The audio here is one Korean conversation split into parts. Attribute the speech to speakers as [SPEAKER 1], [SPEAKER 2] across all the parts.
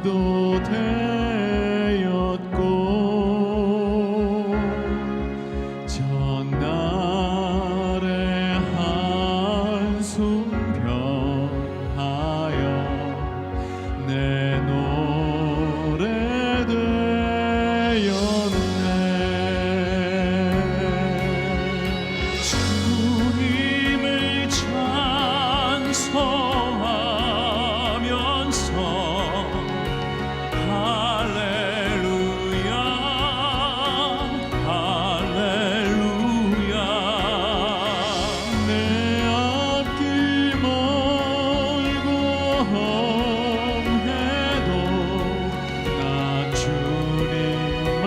[SPEAKER 1] 기도 되었고 전날의 한숨 변하여 내 노래 되었네. 주님을 찬송하면서 할렐루야 할렐루야 내 앞길 멀고 험해도 나 주님만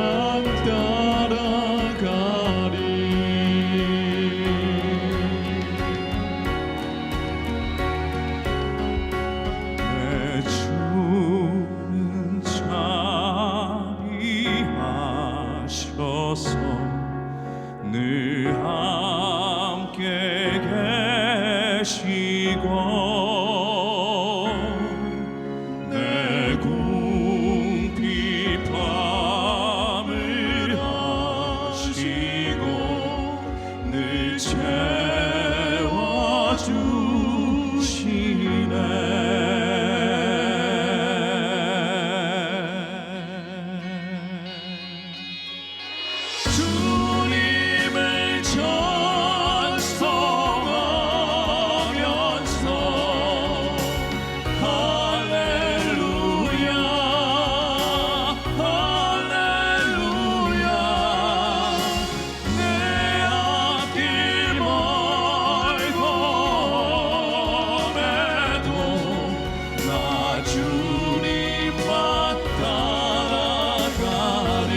[SPEAKER 1] 따라가리. 내 주는 자비하셔서 늘 함께 계시고 내 궁핍함을 하시고 늘 채워주시네. 주님을 찬송하면서 할렐루야 할렐루야 내 앞길 멀고 험해도 나 주님만 따라가리.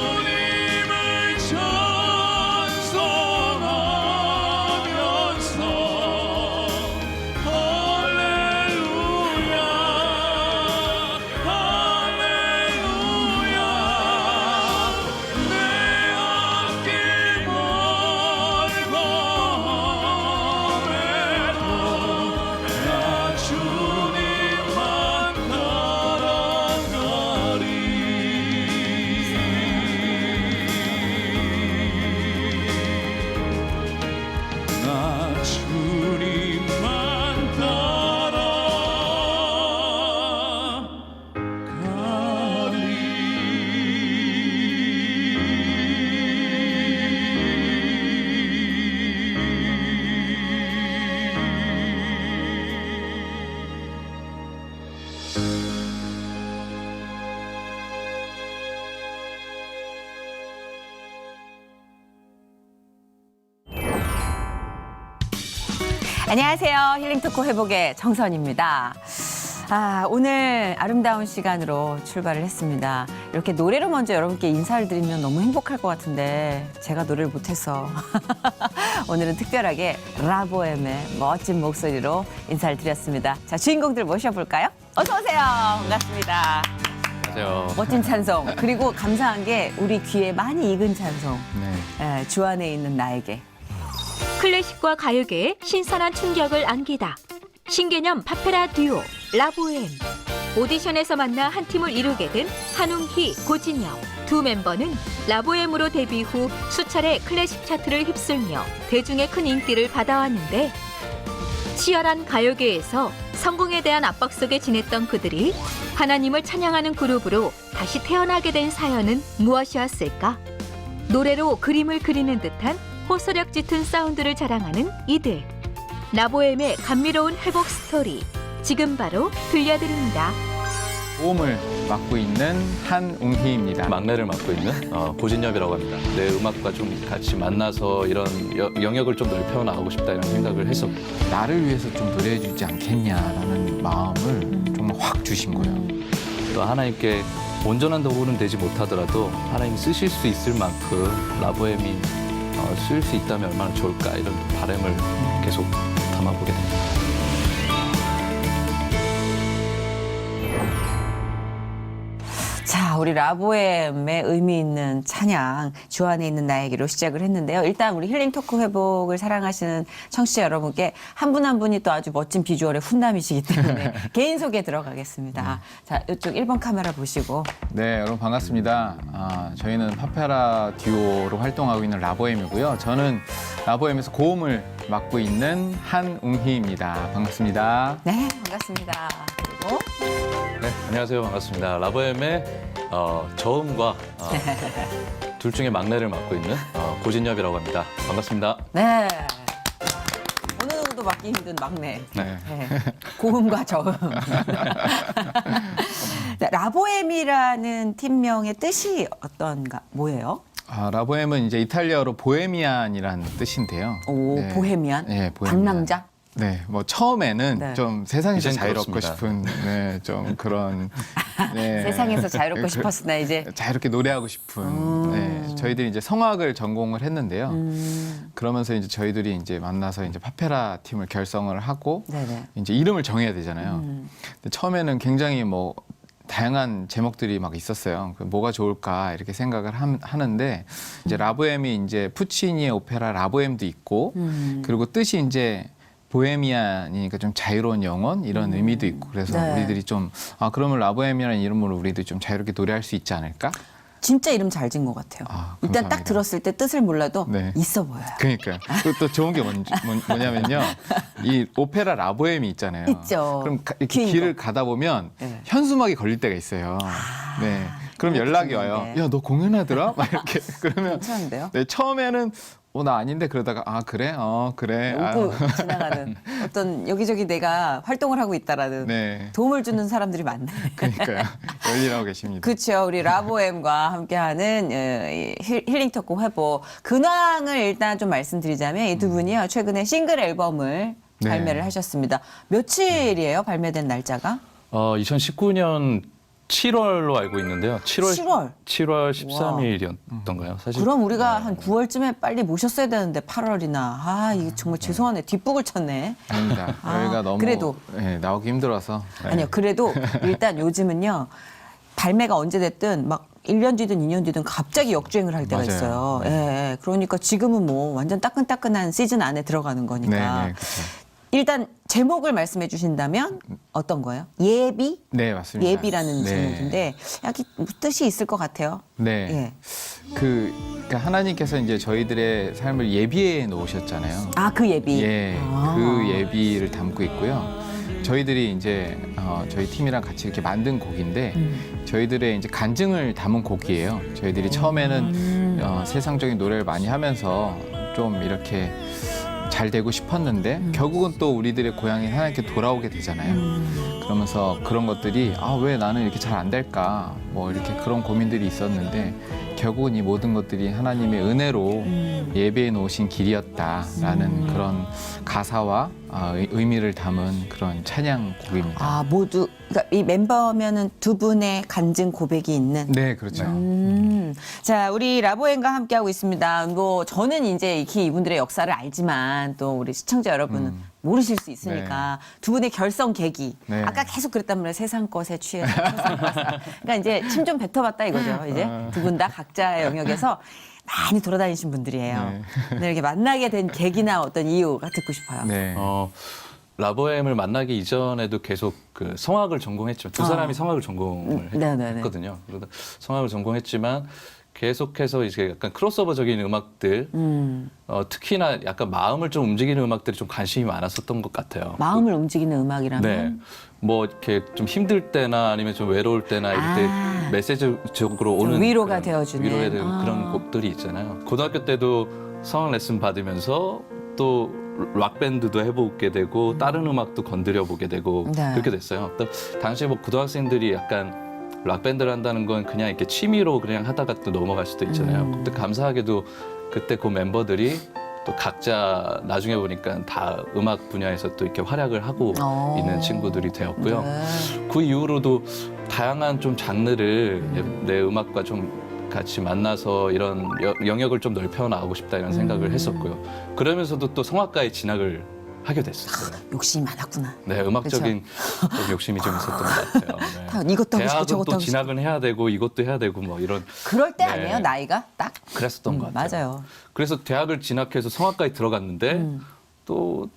[SPEAKER 1] 주님을 찬송하면서 할렐루야 할렐루야 내 앞길 멀고 험해도 나 주님만 따라가리. 나 주님만
[SPEAKER 2] 안녕하세요. 힐링토크 회복의 정선입니다. 오늘 아름다운 시간으로 출발을 했습니다. 이렇게 노래로 먼저 여러분께 인사를 드리면 너무 행복할 것 같은데 제가 노래를 못해서 오늘은 특별하게 라보엠의 멋진 목소리로 인사를 드렸습니다. 자, 주인공들 모셔볼까요? 어서 오세요. 반갑습니다.
[SPEAKER 3] 안녕하세요.
[SPEAKER 2] 멋진 찬송, 그리고 감사한 게 우리 귀에 많이 익은 찬송.
[SPEAKER 3] 네.
[SPEAKER 2] 주 안에 있는 나에게.
[SPEAKER 4] 클래식과 가요계에 신선한 충격을 안기다. 신개념 파페라 듀오 라보엠. 오디션에서 만나 한 팀을 이루게 된 한웅희, 고진영. 두 멤버는 라보엠으로 데뷔 후 수차례 클래식 차트를 휩쓸며 대중의 큰 인기를 받아왔는데 치열한 가요계에서 성공에 대한 압박 속에 지냈던 그들이 하나님을 찬양하는 그룹으로 다시 태어나게 된 사연은 무엇이었을까? 노래로 그림을 그리는 듯한 호소력 짙은 사운드를 자랑하는 이들. 라보엠의 감미로운 회복 스토리, 지금 바로 들려드립니다.
[SPEAKER 3] 보험을 맡고 있는 한웅희입니다.
[SPEAKER 5] 막내를 맡고 있는 고진엽이라고 합니다. 내 음악과 좀 같이 만나서 이런 영역을 좀 넓혀 나가고 싶다 이런 생각을 했었고,
[SPEAKER 3] 나를 위해서 좀 노래해 주지 않겠냐라는 마음을 정말 확 주신 거예요.
[SPEAKER 5] 또 하나님께 온전한 도구는 되지 못하더라도 하나님 쓰실 수 있을 만큼 라보엠이 쓸 수 있다면 얼마나 좋을까 이런 바람을 계속 담아보게 됩니다.
[SPEAKER 2] 자, 우리 라보엠의 의미 있는 찬양 주 안에 있는 나에게로 시작을 했는데요. 일단 우리 힐링 토크 회복을 사랑하시는 청취자 여러분께 한 분 한 분이 또 아주 멋진 비주얼의 훈남이시기 때문에 개인 소개 들어가겠습니다. 자, 이쪽 1번 카메라 보시고.
[SPEAKER 3] 네, 여러분 반갑습니다. 저희는 파페라 듀오로 활동하고 있는 라보엠이고요. 저는 라보엠에서 고음을 맡고 있는 한웅희입니다. 반갑습니다.
[SPEAKER 2] 네, 반갑습니다. 그리고
[SPEAKER 5] 네, 안녕하세요. 반갑습니다. 라보엠의 저음과 둘 중에 막내를 맡고 있는 고진엽이라고 합니다. 반갑습니다.
[SPEAKER 2] 네. 어느 누구도 맡기 힘든 막내.
[SPEAKER 3] 네.
[SPEAKER 2] 네. 고음과 저음. 자, 라보엠이라는 팀명의 뜻이 뭐예요?
[SPEAKER 3] 라보엠은 이제 이탈리아어로 보헤미안이라는 뜻인데요.
[SPEAKER 2] 오,
[SPEAKER 3] 네.
[SPEAKER 2] 보헤미안?
[SPEAKER 3] 네, 보헤미안.
[SPEAKER 2] 방랑자?
[SPEAKER 3] 네, 뭐 처음에는
[SPEAKER 2] 네.
[SPEAKER 3] 좀 세상에서
[SPEAKER 5] 이젠
[SPEAKER 3] 자유롭고
[SPEAKER 5] 그렇습니다.
[SPEAKER 3] 싶은, 네, 좀 그런. 네.
[SPEAKER 2] 세상에서 자유롭고
[SPEAKER 3] 그-
[SPEAKER 2] 싶었으나 이제
[SPEAKER 3] 자유롭게 노래하고 싶은. 네, 저희들이 이제 성악을 전공을 했는데요. 그러면서 이제 저희들이 이제 만나서 이제 파페라 팀을 결성을 하고
[SPEAKER 2] 네네.
[SPEAKER 3] 이제 이름을 정해야 되잖아요. 근데 처음에는 굉장히 뭐 다양한 제목들이 막 있었어요. 뭐가 좋을까 이렇게 생각을 하는데 이제 라보엠이 이제 푸치니의 오페라 라보엠도 있고 그리고 뜻이 이제 보헤미안이니까 좀 자유로운 영혼 이런 의미도 있고 그래서
[SPEAKER 2] 네.
[SPEAKER 3] 우리들이 좀 그러면 라보엠이라는 이름으로 우리도 좀 자유롭게 노래할 수 있지 않을까?
[SPEAKER 2] 진짜 이름 잘 지은 것 같아요. 일단 딱
[SPEAKER 3] 감사합니다.
[SPEAKER 2] 들었을 때 뜻을 몰라도
[SPEAKER 3] 네.
[SPEAKER 2] 있어 보여요.
[SPEAKER 3] 그러니까요. 그리고 또 좋은 게 뭐냐면요. 이 오페라 라보엠이 있잖아요.
[SPEAKER 2] 있죠.
[SPEAKER 3] 그럼 이렇게
[SPEAKER 2] 긴
[SPEAKER 3] 길을 가다 보면
[SPEAKER 2] 네.
[SPEAKER 3] 현수막이 걸릴 때가 있어요. 네. 그럼
[SPEAKER 2] 이것도
[SPEAKER 3] 연락이 와요.
[SPEAKER 2] 재밌네.
[SPEAKER 3] 야, 너 공연하더라? 막 이렇게. 그러면
[SPEAKER 2] 괜찮은데요?
[SPEAKER 3] 네, 처음에는 나 아닌데 그러다가 그래? 그래.
[SPEAKER 2] 웃고 지나가는 어떤 여기저기 내가 활동을 하고 있다라는
[SPEAKER 3] 네.
[SPEAKER 2] 도움을 주는 사람들이 많네.
[SPEAKER 3] 그러니까요. 열일하고 계십니다.
[SPEAKER 2] 그렇죠. 우리 라보엠과 함께하는 이 힐링 토크 회복 근황을 일단 좀 말씀드리자면 이 두 분이요 최근에 싱글 앨범을
[SPEAKER 3] 네.
[SPEAKER 2] 발매를 하셨습니다. 며칠이에요? 발매된 날짜가?
[SPEAKER 5] 2019년 7월로 알고 있는데요.
[SPEAKER 2] 7월?
[SPEAKER 5] 7월 13일이었던가요? 사실
[SPEAKER 2] 그럼 우리가 한 9월쯤에 빨리 모셨어야 되는데 8월이나 이게 정말 죄송하네. 뒷북을 쳤네.
[SPEAKER 3] 아닙니다. 저희가 너무
[SPEAKER 2] 그래도.
[SPEAKER 3] 나오기 힘들어서. 네.
[SPEAKER 2] 아니요. 그래도 일단 요즘은요. 발매가 언제 됐든 막 1년 뒤든 2년 뒤든 갑자기 역주행을 할 때가
[SPEAKER 3] 맞아요.
[SPEAKER 2] 있어요.
[SPEAKER 3] 네.
[SPEAKER 2] 예. 그러니까 지금은 뭐 완전 따끈따끈한 시즌 안에 들어가는 거니까.
[SPEAKER 3] 네, 네, 그렇죠.
[SPEAKER 2] 일단 제목을 말씀해 주신다면 어떤 거예요? 예비?
[SPEAKER 3] 네, 맞습니다.
[SPEAKER 2] 예비라는
[SPEAKER 3] 네.
[SPEAKER 2] 제목인데 약간 뜻이 있을 것 같아요.
[SPEAKER 3] 네.
[SPEAKER 2] 예.
[SPEAKER 3] 그러니까 하나님께서 이제 저희들의 삶을 예비해 놓으셨잖아요.
[SPEAKER 2] 그 예비.
[SPEAKER 3] 예,
[SPEAKER 2] 아.
[SPEAKER 3] 그 예비를 담고 있고요. 저희들이 이제 저희 팀이랑 같이 이렇게 만든 곡인데 저희들의 이제 간증을 담은 곡이에요. 저희들이 처음에는 세상적인 노래를 많이 하면서 좀 이렇게 잘 되고 싶었는데 결국은 또 우리들의 고향인 하나님께 돌아오게 되잖아요. 그러면서 그런 것들이 왜 나는 이렇게 잘 안 될까 뭐 이렇게 그런 고민들이 있었는데 결국은 이 모든 것들이 하나님의 은혜로 예배해 놓으신 길이었다라는 그런 가사와 의미를 담은 그런 찬양곡입니다.
[SPEAKER 2] 모두 그러니까 이 멤버면은 두 분의 간증 고백이 있는.
[SPEAKER 3] 네, 그렇죠.
[SPEAKER 2] 자, 우리 라보엠과 함께하고 있습니다. 뭐 저는 이제 익히 이분들의 역사를 알지만 또 우리 시청자 여러분은 모르실 수 있으니까 두 분의 결성 계기.
[SPEAKER 3] 네.
[SPEAKER 2] 아까 계속 그랬단 말이에요. 세상 것에 취해서 세상 것에. 그러니까 이제 침 좀 뱉어봤다 이거죠. 이제 두 분 다 각자의 영역에서 많이 돌아다니신 분들이에요. 근데 이렇게 만나게 된 계기나 어떤 이유가 듣고 싶어요.
[SPEAKER 3] 네.
[SPEAKER 5] 라보엠을 만나기 이전에도 계속 그 성악을 전공했죠. 두 사람이 성악을 전공을
[SPEAKER 2] 네네네.
[SPEAKER 5] 했거든요. 그러다 성악을 전공했지만 계속해서 이제 약간 크로스오버적인 음악들, 특히나 약간 마음을 좀 움직이는 음악들이 좀 관심이 많았었던 것 같아요.
[SPEAKER 2] 마음을 움직이는 음악이라면
[SPEAKER 5] 네. 뭐 이렇게 좀 힘들 때나 아니면 좀 외로울 때나 이럴 때 메시지적으로 오는
[SPEAKER 2] 위로가
[SPEAKER 5] 그런
[SPEAKER 2] 되어주는.
[SPEAKER 5] 위로에 대한 그런 곡들이 있잖아요. 고등학교 때도 성악 레슨 받으면서 또 락밴드도 해보게 되고 다른 음악도 건드려 보게 되고
[SPEAKER 2] 네.
[SPEAKER 5] 그렇게 됐어요. 또 당시에 뭐 고등학생들이 약간 락밴드를 한다는 건 그냥 이렇게 취미로 그냥 하다가 또 넘어갈 수도 있잖아요. 근데 감사하게도 그때 그 멤버들이 또 각자 나중에 보니까 다 음악 분야에서 또 이렇게 활약을 하고 있는 친구들이 되었고요.
[SPEAKER 2] 네.
[SPEAKER 5] 그 이후로도 다양한 좀 장르를 내 음악과 좀 같이 만나서 이런 영역을 좀 넓혀 나가고 싶다 이런 생각을 했었고요. 그러면서도 또 성악가에 진학을 하게 됐었어요.
[SPEAKER 2] 욕심이 많았구나.
[SPEAKER 5] 네, 음악적인 좀 욕심이 좀 있었던 것 같아요. 네.
[SPEAKER 2] 다 이것도 하고 싶고
[SPEAKER 5] 대학은
[SPEAKER 2] 저것도
[SPEAKER 5] 또
[SPEAKER 2] 하고 싶고.
[SPEAKER 5] 진학은 해야 되고 이것도 해야 되고 뭐 이런
[SPEAKER 2] 그럴 때
[SPEAKER 5] 네.
[SPEAKER 2] 아니에요, 나이가 딱?
[SPEAKER 5] 그랬었던 것 같아요.
[SPEAKER 2] 맞아요.
[SPEAKER 5] 그래서 대학을 진학해서 성악과에 들어갔는데 또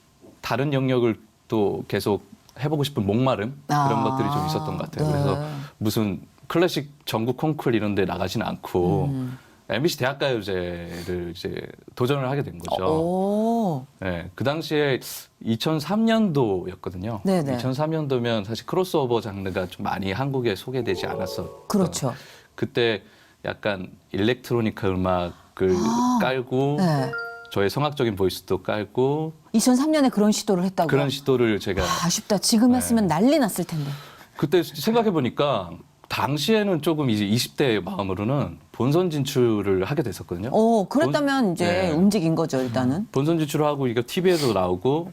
[SPEAKER 5] 다른 영역을 또 계속 해보고 싶은 목마름 그런 것들이 좀 있었던 것 같아요.
[SPEAKER 2] 네.
[SPEAKER 5] 그래서 무슨 클래식 전국 콩쿨 이런 데 나가지는 않고 MBC 대학가요제를 이제 도전을 하게 된 거죠.
[SPEAKER 2] 오.
[SPEAKER 5] 네, 그 당시에 2003년도였거든요.
[SPEAKER 2] 네네.
[SPEAKER 5] 2003년도면 사실 크로스오버 장르가 좀 많이 한국에 소개되지 않았었.
[SPEAKER 2] 그렇죠.
[SPEAKER 5] 그때 약간 일렉트로니카 음악을 깔고
[SPEAKER 2] 네.
[SPEAKER 5] 저의 성악적인 보이스도 깔고
[SPEAKER 2] 2003년에 그런 시도를 했다고요?
[SPEAKER 5] 그런 시도를 제가
[SPEAKER 2] 아쉽다. 지금 했으면 난리 났을 텐데.
[SPEAKER 5] 그때 생각해 보니까 당시에는 조금 이제 20대 마음으로는 본선 진출을 하게 됐었거든요.
[SPEAKER 2] 그랬다면 이제
[SPEAKER 5] 네.
[SPEAKER 2] 움직인 거죠, 일단은.
[SPEAKER 5] 본선 진출을 하고 이거 TV에도 나오고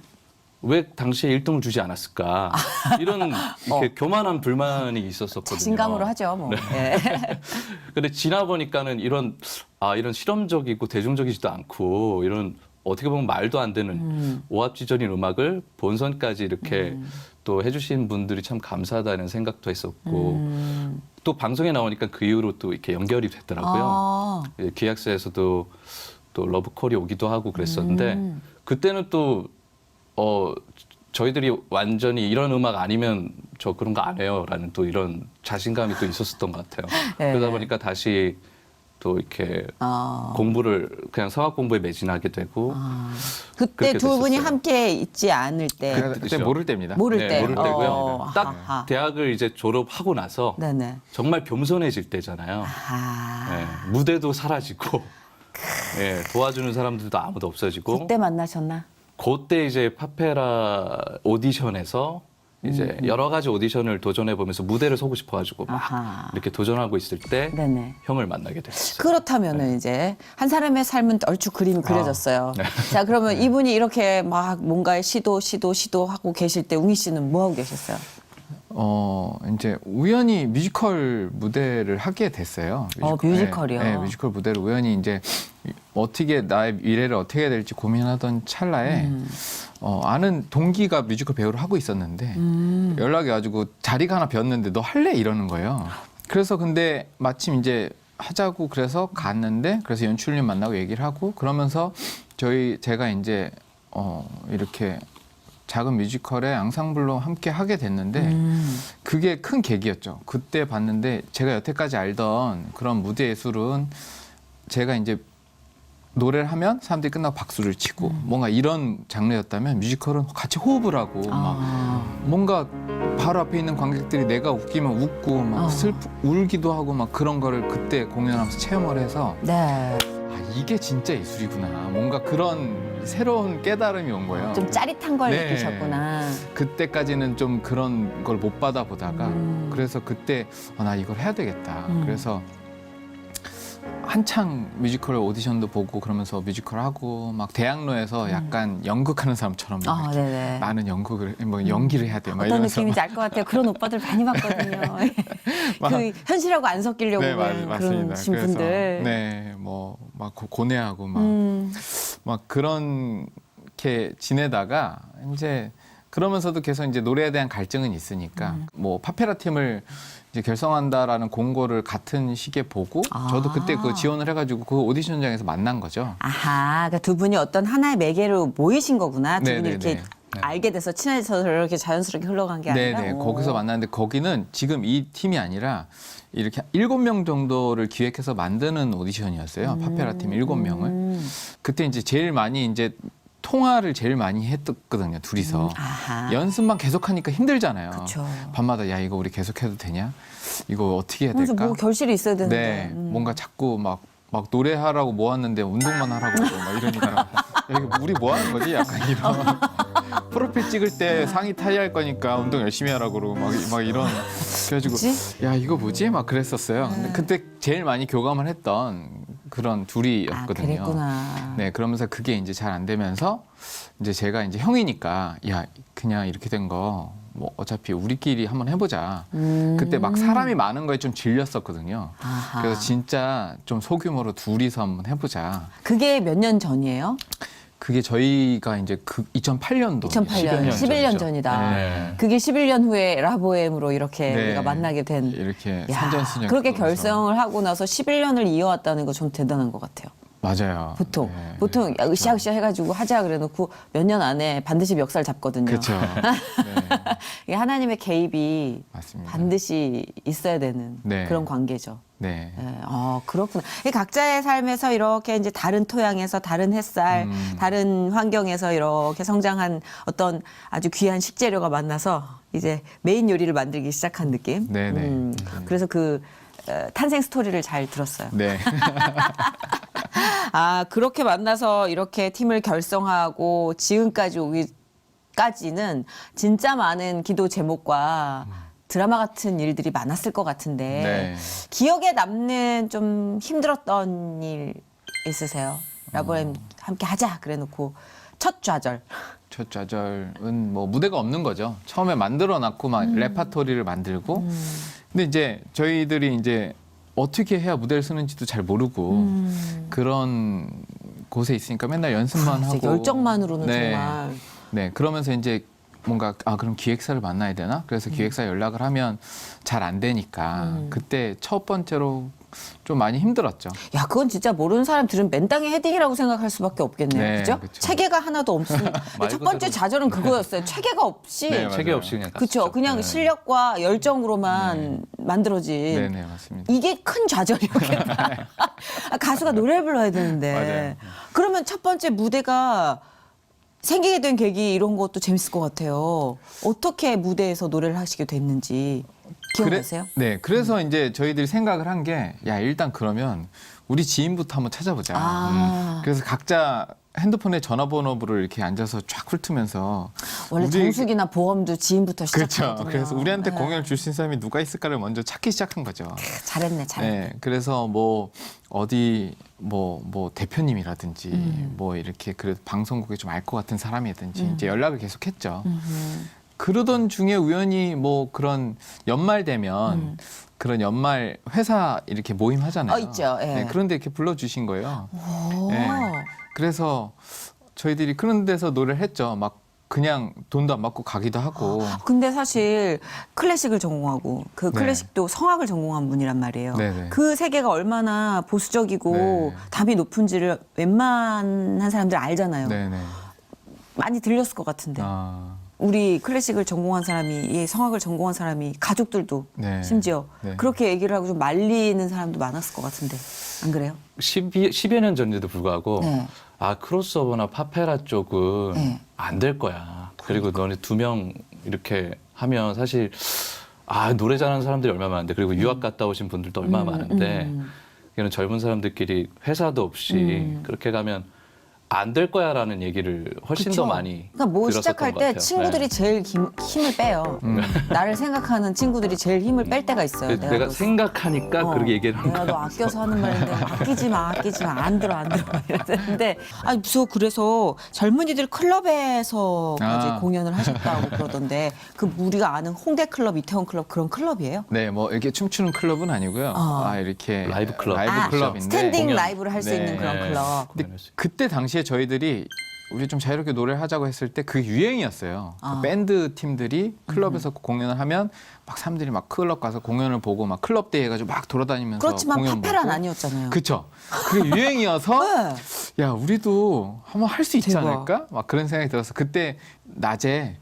[SPEAKER 5] 왜 당시에 1등을 주지 않았을까 이런 이렇게 교만한 불만이 있었었거든요.
[SPEAKER 2] 자신감으로 하죠, 뭐. 네.
[SPEAKER 5] 근데 지나 보니까는 이런 실험적이고 대중적이지도 않고 이런 어떻게 보면 말도 안 되는 오합지졸인 음악을 본선까지 이렇게 또 해주신 분들이 참 감사하다는 생각도 했었고 또 방송에 나오니까 그 이후로 또 이렇게 연결이 됐더라고요. 예, 기획사에서도 또 러브콜이 오기도 하고 그랬었는데 그때는 또 저희들이 완전히 이런 음악 아니면 저 그런 거 안 해요라는 또 이런 자신감이 또 있었던 것 같아요.
[SPEAKER 2] 네.
[SPEAKER 5] 그러다 보니까 다시 또 이렇게 공부를 그냥 성악 공부에 매진하게 되고
[SPEAKER 2] 그때
[SPEAKER 5] 그렇게
[SPEAKER 2] 두 분이
[SPEAKER 5] 됐었어요.
[SPEAKER 2] 함께 있지 않을 때.
[SPEAKER 3] 그때
[SPEAKER 5] 그렇죠.
[SPEAKER 3] 모를 때입니다.
[SPEAKER 2] 모를
[SPEAKER 5] 네,
[SPEAKER 2] 때.
[SPEAKER 5] 모를 때고요. 딱
[SPEAKER 2] 아하.
[SPEAKER 5] 대학을 이제 졸업하고 나서
[SPEAKER 2] 네네.
[SPEAKER 5] 정말 겸손해질 때잖아요.
[SPEAKER 2] 아.
[SPEAKER 5] 네, 무대도 사라지고 네, 도와주는 사람들도 아무도 없어지고
[SPEAKER 2] 그때 만나셨나?
[SPEAKER 5] 그때 이제 파페라 오디션에서 이제 여러 가지 오디션을 도전해 보면서 무대를 서고 싶어가지고 막
[SPEAKER 2] 아하.
[SPEAKER 5] 이렇게 도전하고 있을 때
[SPEAKER 2] 네네.
[SPEAKER 5] 형을 만나게 됐어요.
[SPEAKER 2] 그렇다면은 이제 한 사람의 삶은 얼추 그림이 그려졌어요.
[SPEAKER 5] 네.
[SPEAKER 2] 자, 그러면 이분이 이렇게 막 뭔가의 시도하고 계실 때 웅이 씨는 뭐 하고 계셨어요?
[SPEAKER 3] 이제 우연히 뮤지컬 무대를 하게 됐어요.
[SPEAKER 2] 뮤지컬이요?
[SPEAKER 3] 네, 뮤지컬 무대를 우연히 이제 어떻게 나의 미래를 어떻게 해야 될지 고민하던 찰나에 아는 동기가 뮤지컬 배우를 하고 있었는데 연락이 와가지고 자리가 하나 비었는데 너 할래? 이러는 거예요. 그래서 근데 마침 이제 하자고 그래서 갔는데 그래서 연출님 만나고 얘기를 하고 그러면서 제가 이제 이렇게 작은 뮤지컬에 앙상블로 함께 하게 됐는데 그게 큰 계기였죠. 그때 봤는데 제가 여태까지 알던 그런 무대 예술은 제가 이제 노래를 하면 사람들이 끝나고 박수를 치고 뭔가 이런 장르였다면 뮤지컬은 같이 호흡을 하고 막 뭔가 바로 앞에 있는 관객들이 내가 웃기면 웃고 막 울기도 하고 막 그런 거를 그때 공연하면서 체험을 해서
[SPEAKER 2] 네.
[SPEAKER 3] 이게 진짜 예술이구나. 뭔가 그런 새로운 깨달음이 온 거예요.
[SPEAKER 2] 좀 짜릿한 걸
[SPEAKER 3] 네.
[SPEAKER 2] 느끼셨구나.
[SPEAKER 3] 그때까지는 좀 그런 걸 못 받아보다가 그래서 그때 나 이걸 해야 되겠다. 그래서 한창 뮤지컬 오디션도 보고 그러면서 뮤지컬 하고 막 대학로에서 약간 연극하는 사람처럼 막 이렇게
[SPEAKER 2] 네네.
[SPEAKER 3] 나는 연극을 뭐 연기를 해야 돼. 막
[SPEAKER 2] 어떤
[SPEAKER 3] 이러면서
[SPEAKER 2] 느낌인지 알 것 같아요. 그런 오빠들 많이 봤거든요. 그 현실하고 안 섞이려고
[SPEAKER 3] 네,
[SPEAKER 2] 그런
[SPEAKER 3] 맞습니다.
[SPEAKER 2] 분들.
[SPEAKER 3] 네, 뭐 막 고뇌하고 막 그렇게 지내다가 이제 그러면서도 계속 이제 노래에 대한 갈증은 있으니까 뭐 파페라 팀을 이제 결성한다라는 공고를 같은 시기에 보고 저도 그때 그 지원을 해가지고 그 오디션장에서 만난 거죠.
[SPEAKER 2] 아하, 그러니까 두 분이 어떤 하나의 매개로 모이신 거구나. 두 분이
[SPEAKER 3] 네네네.
[SPEAKER 2] 이렇게 알게 돼서 친해져서 이렇게 자연스럽게 흘러간 게 아니라.
[SPEAKER 3] 네네.
[SPEAKER 2] 오.
[SPEAKER 3] 거기서 만났는데 거기는 지금 이 팀이 아니라 이렇게 7명 정도를 기획해서 만드는 오디션이었어요. 파페라 팀 7명을. 그때 이제 제일 많이 이제 통화를 제일 많이 했거든요. 둘이서.
[SPEAKER 2] 아하.
[SPEAKER 3] 연습만 계속하니까 힘들잖아요.
[SPEAKER 2] 그쵸.
[SPEAKER 3] 밤마다 야 이거 우리 계속해도 되냐? 이거 어떻게 해야
[SPEAKER 2] 그래서
[SPEAKER 3] 될까?
[SPEAKER 2] 뭐 결실이 있어야 되는데.
[SPEAKER 3] 네, 뭔가 자꾸 막 노래하라고 모았는데 운동만 하라고 그러고 막 이러니까 야, 이거 우리 뭐 하는 거지? 약간 이런 프로필 찍을 때 상의 타이할 거니까 운동 열심히 하라고 그러고 막 이런 그래가지고
[SPEAKER 2] 뭐지?
[SPEAKER 3] 야 이거 뭐지? 막 그랬었어요. 근데 그때 제일 많이 교감을 했던 그런 둘이었거든요.
[SPEAKER 2] 그랬구나.
[SPEAKER 3] 네, 그러면서 그게 이제 잘 안 되면서 이제 제가 이제 형이니까 야 그냥 이렇게 된 거 뭐 어차피 우리끼리 한번 해보자. 그때 막 사람이 많은 거에 좀 질렸었거든요.
[SPEAKER 2] 아하.
[SPEAKER 3] 그래서 진짜 좀 소규모로 둘이서 한번 해보자.
[SPEAKER 2] 그게 몇 년 전이에요?
[SPEAKER 3] 그게 저희가 이제 그 2008년도
[SPEAKER 2] 2008년, 11년 전이다.
[SPEAKER 3] 네.
[SPEAKER 2] 그게 11년 후에 라보엠으로 이렇게
[SPEAKER 3] 네.
[SPEAKER 2] 우리가 만나게 된.
[SPEAKER 3] 이렇게
[SPEAKER 2] 야,
[SPEAKER 3] 선전수녀
[SPEAKER 2] 그렇게 결성을 하고 나서 11년을 이어왔다는 거 좀 대단한 것 같아요.
[SPEAKER 3] 맞아요.
[SPEAKER 2] 보통
[SPEAKER 3] 네.
[SPEAKER 2] 보통 야, 으쌰으쌰 해가지고 하자 그래놓고 몇 년 안에 반드시 멱살 잡거든요.
[SPEAKER 3] 그렇죠. 네.
[SPEAKER 2] 이게 하나님의 개입이
[SPEAKER 3] 맞습니다.
[SPEAKER 2] 반드시 있어야 되는
[SPEAKER 3] 네.
[SPEAKER 2] 그런 관계죠.
[SPEAKER 3] 네.
[SPEAKER 2] 네, 그렇구나. 이 각자의 삶에서 이렇게 이제 다른 토양에서 다른 햇살, 다른 환경에서 이렇게 성장한 어떤 아주 귀한 식재료가 만나서 이제 메인 요리를 만들기 시작한 느낌.
[SPEAKER 3] 네네.
[SPEAKER 2] 그래서 그 탄생 스토리를 잘 들었어요.
[SPEAKER 3] 네.
[SPEAKER 2] 그렇게 만나서 이렇게 팀을 결성하고 지금까지 오기까지는 진짜 많은 기도 제목과 드라마 같은 일들이 많았을 것 같은데
[SPEAKER 3] 네.
[SPEAKER 2] 기억에 남는 좀 힘들었던 일 있으세요? 라보엠 함께 하자 그래놓고 첫 좌절.
[SPEAKER 3] 첫 좌절은 뭐 무대가 없는 거죠. 처음에 만들어 놨고 막 레파토리를 만들고 근데 이제 저희들이 이제 어떻게 해야 무대를 쓰는지도 잘 모르고 그런 곳에 있으니까 맨날 연습만
[SPEAKER 2] 이제
[SPEAKER 3] 하고
[SPEAKER 2] 열정만으로는
[SPEAKER 3] 네.
[SPEAKER 2] 정말
[SPEAKER 3] 네, 그러면서 이제 뭔가 그럼 기획사를 만나야 되나? 그래서 기획사 연락을 하면 잘 안 되니까 그때 첫 번째로 좀 많이 힘들었죠.
[SPEAKER 2] 야, 그건 진짜 모르는 사람 들으면 맨땅에 헤딩이라고 생각할 수밖에 없겠네요.
[SPEAKER 3] 네,
[SPEAKER 2] 그죠?
[SPEAKER 3] 그쵸.
[SPEAKER 2] 체계가 하나도 없으니까.
[SPEAKER 5] 말
[SPEAKER 2] 첫 번째
[SPEAKER 5] 그대로.
[SPEAKER 2] 좌절은 그거였어요. 체계가 없이.
[SPEAKER 3] 네,
[SPEAKER 5] 체계
[SPEAKER 3] 맞아요.
[SPEAKER 5] 없이 그냥
[SPEAKER 2] 그렇죠.
[SPEAKER 5] 갔었죠.
[SPEAKER 2] 그냥
[SPEAKER 5] 네.
[SPEAKER 2] 실력과 열정으로만 만들어진.
[SPEAKER 3] 네네 맞습니다.
[SPEAKER 2] 이게 큰 좌절이었겠다. 가수가 노래를 불러야 되는데.
[SPEAKER 3] 맞아요.
[SPEAKER 2] 그러면 첫 번째 무대가 생기게 된 계기 이런 것도 재밌을 것 같아요. 어떻게 무대에서 노래를 하시게 됐는지 기억나세요?
[SPEAKER 3] 네, 그래서 이제 저희들이 생각을 한 게 야 일단 그러면 우리 지인부터 한번 찾아보자. 그래서 각자 핸드폰에 전화번호부를 이렇게 앉아서 쫙 훑으면서
[SPEAKER 2] 원래
[SPEAKER 3] 우리-
[SPEAKER 2] 정수기나 보험도 지인부터
[SPEAKER 3] 그렇죠.
[SPEAKER 2] 시작하거든요.
[SPEAKER 3] 그래서 우리한테
[SPEAKER 2] 네.
[SPEAKER 3] 공연을 줄 수 있는 사람이 누가 있을까를 먼저 찾기 시작한 거죠.
[SPEAKER 2] 잘했네.
[SPEAKER 3] 네, 그래서 뭐 어디 뭐 대표님이라든지 뭐 이렇게 그래도 방송국에 좀 알 것 같은 사람이든지 이제 연락을 계속했죠. 그러던 중에 우연히 뭐 그런 연말 되면 그런 연말 회사 이렇게 모임 하잖아요.
[SPEAKER 2] 있죠. 예.
[SPEAKER 3] 네, 그런데 이렇게 불러주신 거예요.
[SPEAKER 2] 오.
[SPEAKER 3] 네. 그래서 저희들이 그런 데서 노래를 했죠. 막 그냥 돈도 안 받고 가기도 하고.
[SPEAKER 2] 근데 사실 클래식을 전공하고 그
[SPEAKER 3] 네.
[SPEAKER 2] 클래식도 성악을 전공한 분이란 말이에요.
[SPEAKER 3] 네네.
[SPEAKER 2] 그 세계가 얼마나 보수적이고
[SPEAKER 3] 네.
[SPEAKER 2] 답이 높은지를 웬만한 사람들 알잖아요.
[SPEAKER 3] 네네.
[SPEAKER 2] 많이 들렸을 것 같은데. 우리 클래식을 전공한 사람이, 이 성악을 전공한 사람이 가족들도
[SPEAKER 3] 네.
[SPEAKER 2] 심지어
[SPEAKER 3] 네.
[SPEAKER 2] 그렇게 얘기를 하고 좀 말리는 사람도 많았을 것 같은데. 안 그래요?
[SPEAKER 5] 10여 년 전에도 불구하고
[SPEAKER 2] 네.
[SPEAKER 5] 크로스오버나 파페라 쪽은
[SPEAKER 2] 네.
[SPEAKER 5] 안 될 거야. 그리고 너네 2명 이렇게 하면 사실 노래 잘하는 사람들이 얼마나 많은데 그리고 유학 갔다 오신 분들도 얼마나 많은데 이거는 젊은 사람들끼리 회사도 없이 그렇게 가면 안 될 거야라는 얘기를 훨씬
[SPEAKER 2] 그쵸?
[SPEAKER 5] 더 많이
[SPEAKER 2] 그러니까 뭐
[SPEAKER 5] 들었었던
[SPEAKER 2] 시작할
[SPEAKER 5] 것
[SPEAKER 2] 때
[SPEAKER 5] 같아요.
[SPEAKER 2] 친구들이
[SPEAKER 5] 네.
[SPEAKER 2] 제일 힘을 빼요. 나를 생각하는 친구들이 제일 힘을 뺄 때가 있어요.
[SPEAKER 5] 내가
[SPEAKER 2] 너-
[SPEAKER 5] 생각하니까 그렇게 얘기를 하는
[SPEAKER 2] 내가
[SPEAKER 5] 거야.
[SPEAKER 2] 너 아껴서 하는 말인데 아끼지 마 안 들어 이랬는데 무서워. 그래서 젊은이들 클럽에서까지
[SPEAKER 3] 아.
[SPEAKER 2] 공연을 하셨다고 그러던데 그 우리가 아는 홍대 클럽, 이태원 클럽 그런 클럽이에요?
[SPEAKER 3] 네, 뭐 이렇게 춤추는 클럽은 아니고요. 이렇게
[SPEAKER 5] 라이브 클럽.
[SPEAKER 3] 클럽인데.
[SPEAKER 2] 스탠딩
[SPEAKER 5] 공연.
[SPEAKER 2] 라이브를 할 수
[SPEAKER 3] 네.
[SPEAKER 2] 있는 그런
[SPEAKER 5] 네.
[SPEAKER 2] 클럽.
[SPEAKER 3] 근데 그때 당시에 저희들이 우리 좀 자유롭게 노래를 하자고 했을 때 그게 유행이었어요. 그 밴드 팀들이 클럽에서 공연을 하면 막 사람들이 막 클럽 가서 공연을 보고 막 클럽 데이 해가지고 막 돌아다니면서
[SPEAKER 2] 그렇지만
[SPEAKER 3] 공연
[SPEAKER 2] 파페란
[SPEAKER 3] 보고.
[SPEAKER 2] 아니었잖아요.
[SPEAKER 3] 그쵸. 그게 유행이어서
[SPEAKER 2] 네.
[SPEAKER 3] 야 우리도 한번 할 수 있지
[SPEAKER 2] 대박.
[SPEAKER 3] 않을까? 막 그런 생각이 들어서 그때 낮에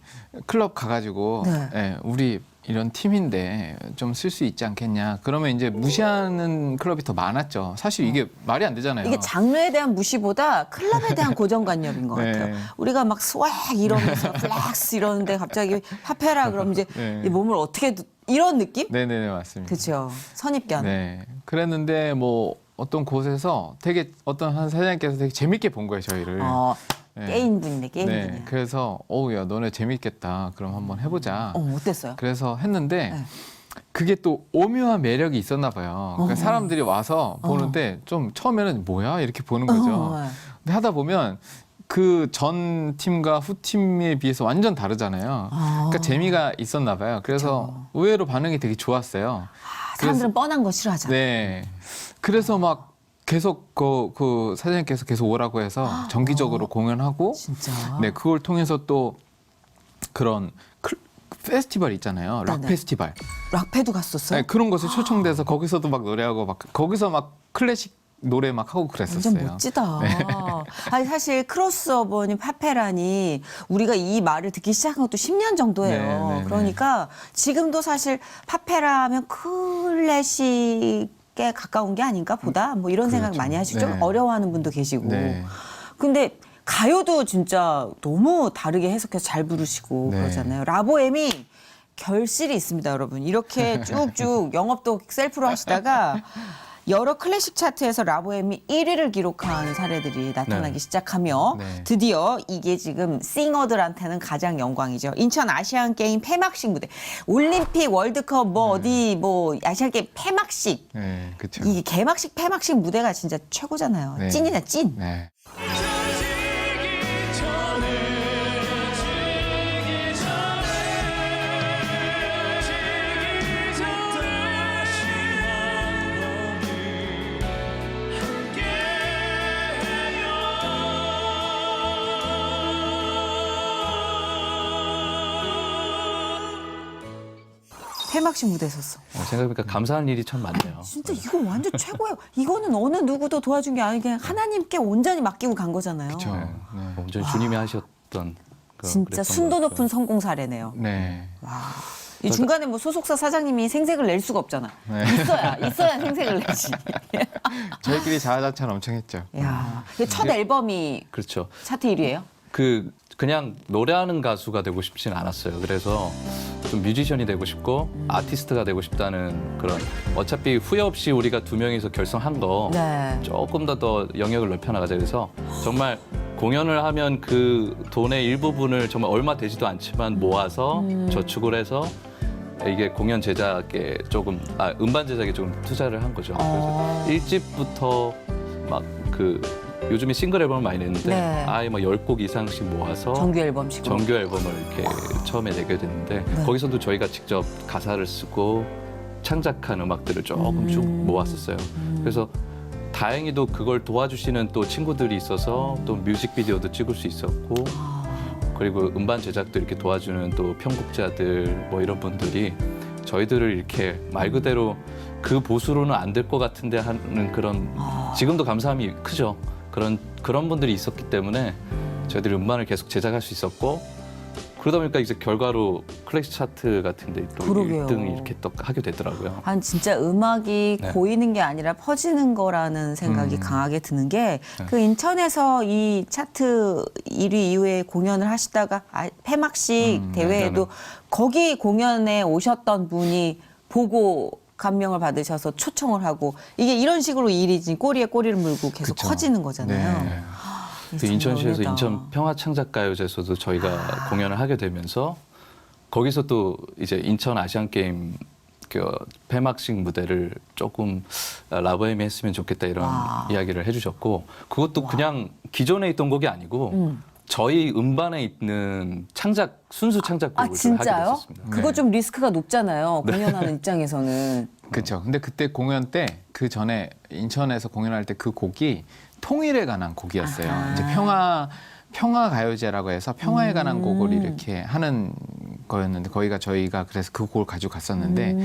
[SPEAKER 3] 클럽 가가지고
[SPEAKER 2] 네.
[SPEAKER 3] 예, 우리 이런 팀인데 좀 쓸 수 있지 않겠냐. 그러면 이제 무시하는 클럽이 더 많았죠. 사실 이게 말이 안 되잖아요.
[SPEAKER 2] 이게 장르에 대한 무시보다 클럽에 대한 고정관념인 것
[SPEAKER 3] 네.
[SPEAKER 2] 같아요. 우리가 막 스웩 이러면서 플렉스 이러는데 갑자기 파페라 그러면 이제
[SPEAKER 3] 네.
[SPEAKER 2] 이 몸을 어떻게 이런 느낌?
[SPEAKER 3] 네네네 맞습니다.
[SPEAKER 2] 그렇죠. 선입견.
[SPEAKER 3] 네. 그랬는데 뭐 어떤 곳에서 되게 어떤 한 사장님께서 되게 재밌게 본 거예요 저희를. 네.
[SPEAKER 2] 게임분이네,
[SPEAKER 3] 네.
[SPEAKER 2] 게임분이야.
[SPEAKER 3] 그래서 야 너네 재밌겠다. 그럼 한번 해보자.
[SPEAKER 2] 어땠어요?
[SPEAKER 3] 그래서 했는데
[SPEAKER 2] 네.
[SPEAKER 3] 그게 또 오묘한 매력이 있었나 봐요. 그러니까 사람들이 와서 보는데 좀 처음에는 뭐야 이렇게 보는 거죠.
[SPEAKER 2] 네.
[SPEAKER 3] 근데 하다 보면 그 전 팀과 후 팀에 비해서 완전 다르잖아요. 그러니까 재미가 있었나 봐요. 그래서 의외로 반응이 되게 좋았어요.
[SPEAKER 2] 사람들은 뻔한 거 싫어하잖아.
[SPEAKER 3] 네. 그래서 막 계속 그 사장님께서 계속 오라고 해서 정기적으로 공연하고
[SPEAKER 2] 진짜.
[SPEAKER 3] 네, 그걸 통해서 또 그런 페스티벌 있잖아요. 락
[SPEAKER 2] 네네.
[SPEAKER 3] 페스티벌.
[SPEAKER 2] 락패도 갔었어요?
[SPEAKER 3] 네, 그런 곳에 초청돼서 거기서도 막 노래하고 막 거기서 막 클래식 노래 막 하고 그랬었어요.
[SPEAKER 2] 완전 멋지다. 아니 사실 크로스오버니 파페라니 우리가 이 말을 듣기 시작한 것도 10년 정도예요.
[SPEAKER 3] 네, 네,
[SPEAKER 2] 그러니까 지금도 사실 파페라 하면 클래식에 가까운 게 아닌가 보다 뭐 이런 생각
[SPEAKER 3] 그렇죠.
[SPEAKER 2] 많이 하시죠.
[SPEAKER 3] 네.
[SPEAKER 2] 어려워하는 분도 계시고.
[SPEAKER 3] 네.
[SPEAKER 2] 근데 가요도 진짜 너무 다르게 해석해서 잘 부르시고
[SPEAKER 3] 네.
[SPEAKER 2] 그러잖아요. 라보엠이 결실이 있습니다, 여러분. 이렇게 쭉쭉 영업도 셀프로 하시다가 여러 클래식 차트에서 라보엠이 1위를 기록한 사례들이 나타나기
[SPEAKER 5] 네.
[SPEAKER 2] 시작하며
[SPEAKER 3] 네.
[SPEAKER 2] 드디어 이게 지금 싱어들한테는 가장 영광이죠. 인천 아시안 게임 폐막식 무대, 올림픽, 월드컵 뭐 어디 뭐 아시안 게임 폐막식
[SPEAKER 3] 네, 그렇죠.
[SPEAKER 2] 이게 개막식, 폐막식 무대가 진짜 최고잖아요.
[SPEAKER 3] 네.
[SPEAKER 2] 찐이다, 찐.
[SPEAKER 3] 네.
[SPEAKER 2] 폐막식 무대 섰어.
[SPEAKER 5] 생각해보니까 감사한 일이 참 많네요.
[SPEAKER 2] 진짜 이거 완전 최고예요. 이거는 어느 누구도 도와준 게 아니고 그냥 하나님께 온전히 맡기고 간 거잖아요.
[SPEAKER 3] 그렇죠.
[SPEAKER 5] 네.
[SPEAKER 3] 네.
[SPEAKER 5] 완전 주님이 하셨던
[SPEAKER 2] 진짜
[SPEAKER 5] 그랬던
[SPEAKER 2] 순도
[SPEAKER 5] 것
[SPEAKER 2] 높은
[SPEAKER 5] 같아요.
[SPEAKER 2] 성공 사례네요.
[SPEAKER 3] 네.
[SPEAKER 2] 와. 이 중간에 뭐 소속사 사장님이 생색을 낼 수가 없잖아.
[SPEAKER 3] 네.
[SPEAKER 2] 있어야 생색을 내지.
[SPEAKER 3] 저희끼리 자아자찬 엄청 했죠.
[SPEAKER 2] 야, 이게 첫 앨범이
[SPEAKER 5] 그렇죠.
[SPEAKER 2] 차트 1위예요?
[SPEAKER 5] 그냥 노래하는 가수가 되고 싶진 않았어요. 그래서 좀 뮤지션이 되고 싶고 아티스트가 되고 싶다는 그런 어차피 후회 없이 우리가 두 명이서 결성한 거
[SPEAKER 2] 네.
[SPEAKER 5] 조금 더 영역을 넓혀나가자. 그래서 정말 공연을 하면 그 돈의 일부분을 정말 얼마 되지도 않지만 모아서 저축을 해서 이게 공연 제작에 조금 음반 제작에 조금 투자를 한 거죠. 그래서 1집부터 막 요즘에 싱글 앨범을 많이 냈는데
[SPEAKER 2] 네.
[SPEAKER 5] 아예 막 10곡 이상씩 모아서
[SPEAKER 2] 정규 앨범식으로.
[SPEAKER 5] 정규 앨범을 이렇게 처음에 내게 됐는데
[SPEAKER 2] 네.
[SPEAKER 5] 거기서도 저희가 직접 가사를 쓰고 창작한 음악들을 조금 쭉 모았었어요. 그래서 다행히도 그걸 도와주시는 또 친구들이 있어서 또 뮤직비디오도 찍을 수 있었고 그리고 음반 제작도 이렇게 도와주는 또 편곡자들 뭐 이런 분들이 저희들을 이렇게 말 그대로 그 보수로는 안 될 것 같은데 하는 그런 지금도 감사함이 크죠. 그런 분들이 있었기 때문에 저희들이 음반을 계속 제작할 수 있었고 그러다 보니까 이제 결과로 클래식 차트 같은 데 또
[SPEAKER 2] 그러게요.
[SPEAKER 5] 1등 이렇게 또 하게 되더라고요.
[SPEAKER 2] 한 진짜 음악이
[SPEAKER 5] 네.
[SPEAKER 2] 고이는 게 아니라 퍼지는 거라는 생각이 강하게 드는 게 그 인천에서 이 차트 1위 이후에 공연을 하시다가 폐막식 대회에도 거기 공연에 오셨던 분이 보고 감명을 받으셔서 초청을 하고 이게 이런 식으로 일이 꼬리에 꼬리를 물고 계속
[SPEAKER 3] 그쵸.
[SPEAKER 2] 커지는 거잖아요.
[SPEAKER 3] 네.
[SPEAKER 5] 그 인천시에서 인천 평화창작가요제에서도 저희가 공연을 하게 되면서 거기서 또 이제 인천 아시안 게임 폐막식 무대를 조금 라보엠이 했으면 좋겠다 이런 이야기를 해주셨고 그것도 그냥 기존에 있던 곡이 아니고 저희 음반에 있는 순수 창작곡을 하게
[SPEAKER 2] 진짜요?
[SPEAKER 5] 됐었습니다.
[SPEAKER 2] 그거
[SPEAKER 3] 네.
[SPEAKER 2] 좀 리스크가 높잖아요. 공연하는 입장에서는.
[SPEAKER 3] 그렇죠. 근데 그때 공연 때 그 전에 인천에서 공연할 때 그 곡이 통일에 관한 곡이었어요.
[SPEAKER 2] 아하.
[SPEAKER 3] 이제 평화 가요제라고 해서 평화에 관한 곡을 이렇게 하는 거였는데 저희가 그래서 그 곡을 가지고 갔었는데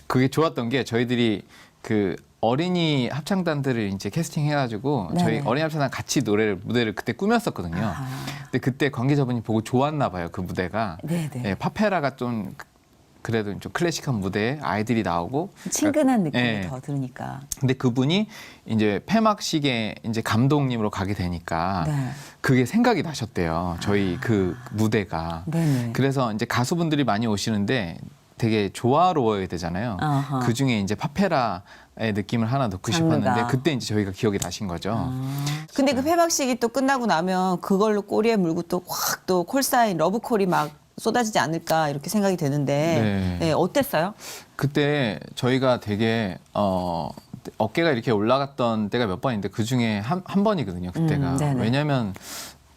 [SPEAKER 3] 그게 좋았던 게 저희들이 그 어린이 합창단들을 이제 캐스팅해가지고
[SPEAKER 2] 네네.
[SPEAKER 3] 저희 어린이 합창단 같이 무대를 그때 꾸몄었거든요.
[SPEAKER 2] 아하.
[SPEAKER 3] 근데 그때 관계자분이 보고 좋았나 봐요. 그 무대가.
[SPEAKER 2] 네네.
[SPEAKER 3] 네, 파페라가 좀 그래도 좀 클래식한 무대에 아이들이 나오고
[SPEAKER 2] 친근한 느낌이
[SPEAKER 3] 네.
[SPEAKER 2] 더 들으니까.
[SPEAKER 3] 근데 그분이 이제 폐막식에 이제 감독님으로 가게 되니까
[SPEAKER 2] 네.
[SPEAKER 3] 그게 생각이 나셨대요. 저희 그 무대가.
[SPEAKER 2] 네네.
[SPEAKER 3] 그래서 이제 가수분들이 많이 오시는데 되게 조화로워야 되잖아요.
[SPEAKER 2] 아하.
[SPEAKER 3] 그 중에 이제 파페라의 느낌을 하나 넣고
[SPEAKER 2] 장르가.
[SPEAKER 3] 싶었는데 그때 이제 저희가 기억이 나신 거죠.
[SPEAKER 2] 근데 그 폐막식이 또 끝나고 나면 그걸로 꼬리에 물고 또 확 또 콜사인 러브콜이 막 쏟아지지 않을까 이렇게 생각이 되는데
[SPEAKER 3] 네.
[SPEAKER 2] 네, 어땠어요?
[SPEAKER 3] 그때 저희가 되게 어깨가 이렇게 올라갔던 때가 몇 번인데 그 중에 한 번이거든요. 그때가.
[SPEAKER 2] 네네.
[SPEAKER 3] 왜냐하면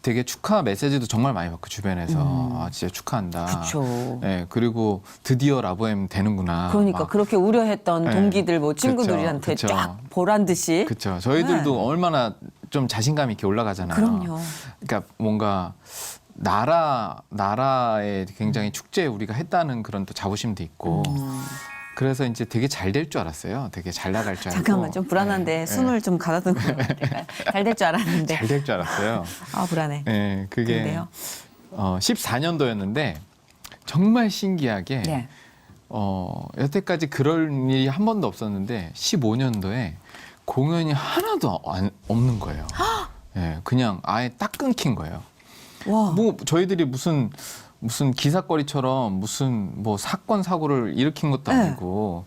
[SPEAKER 3] 되게 축하 메시지도 정말 많이 받고 주변에서 아, 진짜 축하한다.
[SPEAKER 2] 그렇죠.
[SPEAKER 3] 예, 그리고 드디어 라보엠 되는구나.
[SPEAKER 2] 그러니까
[SPEAKER 3] 막.
[SPEAKER 2] 그렇게 우려했던
[SPEAKER 3] 네.
[SPEAKER 2] 동기들 뭐 친구들한테
[SPEAKER 3] 그쵸.
[SPEAKER 2] 쫙 보란 듯이.
[SPEAKER 3] 그렇죠. 저희들도
[SPEAKER 2] 네.
[SPEAKER 3] 얼마나 좀 자신감 있게 올라가잖아요.
[SPEAKER 2] 그럼요.
[SPEAKER 3] 그러니까 뭔가 나라에 굉장히 축제에 우리가 했다는 그런 또 자부심도 있고. 그래서 이제 되게 잘 될 줄 알았어요. 되게 잘 나갈 줄 알고.
[SPEAKER 2] 잠깐만 좀 불안한데 숨을 좀 가다듬고 잘 될 줄 알았는데.
[SPEAKER 3] 잘 될 줄 알았어요.
[SPEAKER 2] 아 불안해.
[SPEAKER 3] 네, 그게
[SPEAKER 2] 근데요?
[SPEAKER 3] 14년도였는데 정말 신기하게
[SPEAKER 2] 네.
[SPEAKER 3] 여태까지 그럴 일이 한 번도 없었는데 15년도에 공연이 하나도 없는 거예요. 네, 그냥 아예 딱 끊긴 거예요.
[SPEAKER 2] 와.
[SPEAKER 3] 뭐 저희들이 무슨 기사거리처럼 무슨 뭐 사건 사고를 일으킨 것도
[SPEAKER 2] 네.
[SPEAKER 3] 아니고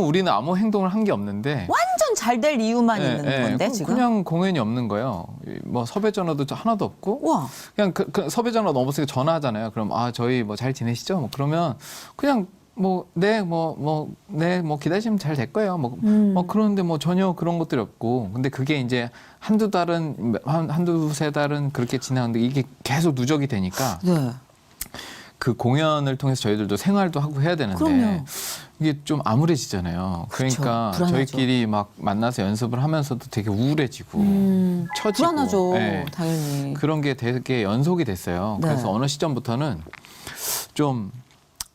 [SPEAKER 3] 우리는 아무 행동을 한 게 없는데
[SPEAKER 2] 완전 잘 될 이유만
[SPEAKER 3] 예,
[SPEAKER 2] 있는
[SPEAKER 3] 예,
[SPEAKER 2] 건데 지금.
[SPEAKER 3] 그냥 공연이 없는 거예요. 뭐 섭외 전화도 하나도 없고
[SPEAKER 2] 와.
[SPEAKER 3] 그냥 그 섭외 전화 넘었으니까 전화하잖아요. 그럼 저희 뭐 잘 지내시죠? 뭐 그러면 그냥 뭐 기다리시면 잘 될 거예요. 뭐 그런데 뭐 전혀 그런 것들이 없고 근데 그게 이제 한두 세 달은 그렇게 지나는데 이게 계속 누적이 되니까
[SPEAKER 2] 네.
[SPEAKER 3] 그 공연을 통해서 저희들도 생활도 하고 해야 되는데
[SPEAKER 2] 그럼요.
[SPEAKER 3] 이게 좀 암울해지잖아요.
[SPEAKER 2] 그쵸,
[SPEAKER 3] 그러니까
[SPEAKER 2] 불안하죠.
[SPEAKER 3] 저희끼리 막 만나서 연습을 하면서도 되게 우울해지고 처지고
[SPEAKER 2] 불안하죠.
[SPEAKER 3] 네.
[SPEAKER 2] 당연히.
[SPEAKER 3] 그런 게 되게 연속이 됐어요.
[SPEAKER 2] 네.
[SPEAKER 3] 그래서 어느 시점부터는 좀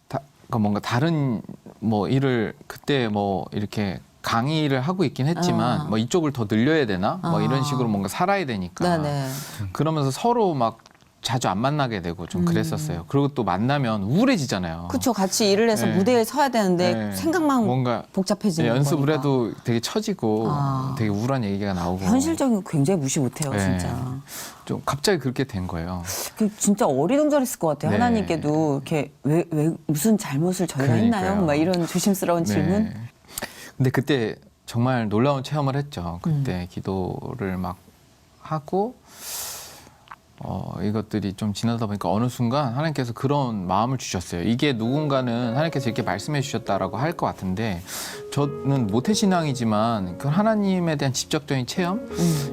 [SPEAKER 3] 그러니까 뭔가 다른 뭐 일을 그때 뭐 이렇게 강의를 하고 있긴 했지만 뭐 이쪽을 더 늘려야 되나 뭐 이런 식으로 뭔가 살아야 되니까
[SPEAKER 2] 네네.
[SPEAKER 3] 그러면서 서로 막 자주 안 만나게 되고 좀 그랬었어요. 그리고 또 만나면 우울해지잖아요.
[SPEAKER 2] 그렇죠. 같이 일을 해서
[SPEAKER 3] 네.
[SPEAKER 2] 무대에 서야 되는데
[SPEAKER 3] 네.
[SPEAKER 2] 생각만
[SPEAKER 3] 뭔가
[SPEAKER 2] 복잡해지는
[SPEAKER 3] 연습을
[SPEAKER 2] 거니까.
[SPEAKER 3] 해도 되게 처지고
[SPEAKER 2] 아.
[SPEAKER 3] 되게 우울한 얘기가 나오고
[SPEAKER 2] 현실적인 거 굉장히 무시 못해요,
[SPEAKER 3] 네.
[SPEAKER 2] 진짜.
[SPEAKER 3] 좀 갑자기 그렇게 된 거예요.
[SPEAKER 2] 그 진짜 어리둥절했을 것 같아요.
[SPEAKER 3] 네.
[SPEAKER 2] 하나님께도 이렇게 왜 무슨 잘못을 저희가
[SPEAKER 3] 그러니까요.
[SPEAKER 2] 했나요? 막 이런 조심스러운 질문.
[SPEAKER 3] 네. 근데 그때 정말 놀라운 체험을 했죠. 그때 기도를 막 하고 이것들이 좀 지나다 보니까 어느 순간 하나님께서 그런 마음을 주셨어요. 이게 누군가는 하나님께서 이렇게 말씀해 주셨다라고 할 것 같은데 저는 모태신앙이지만 그 하나님에 대한 직접적인 체험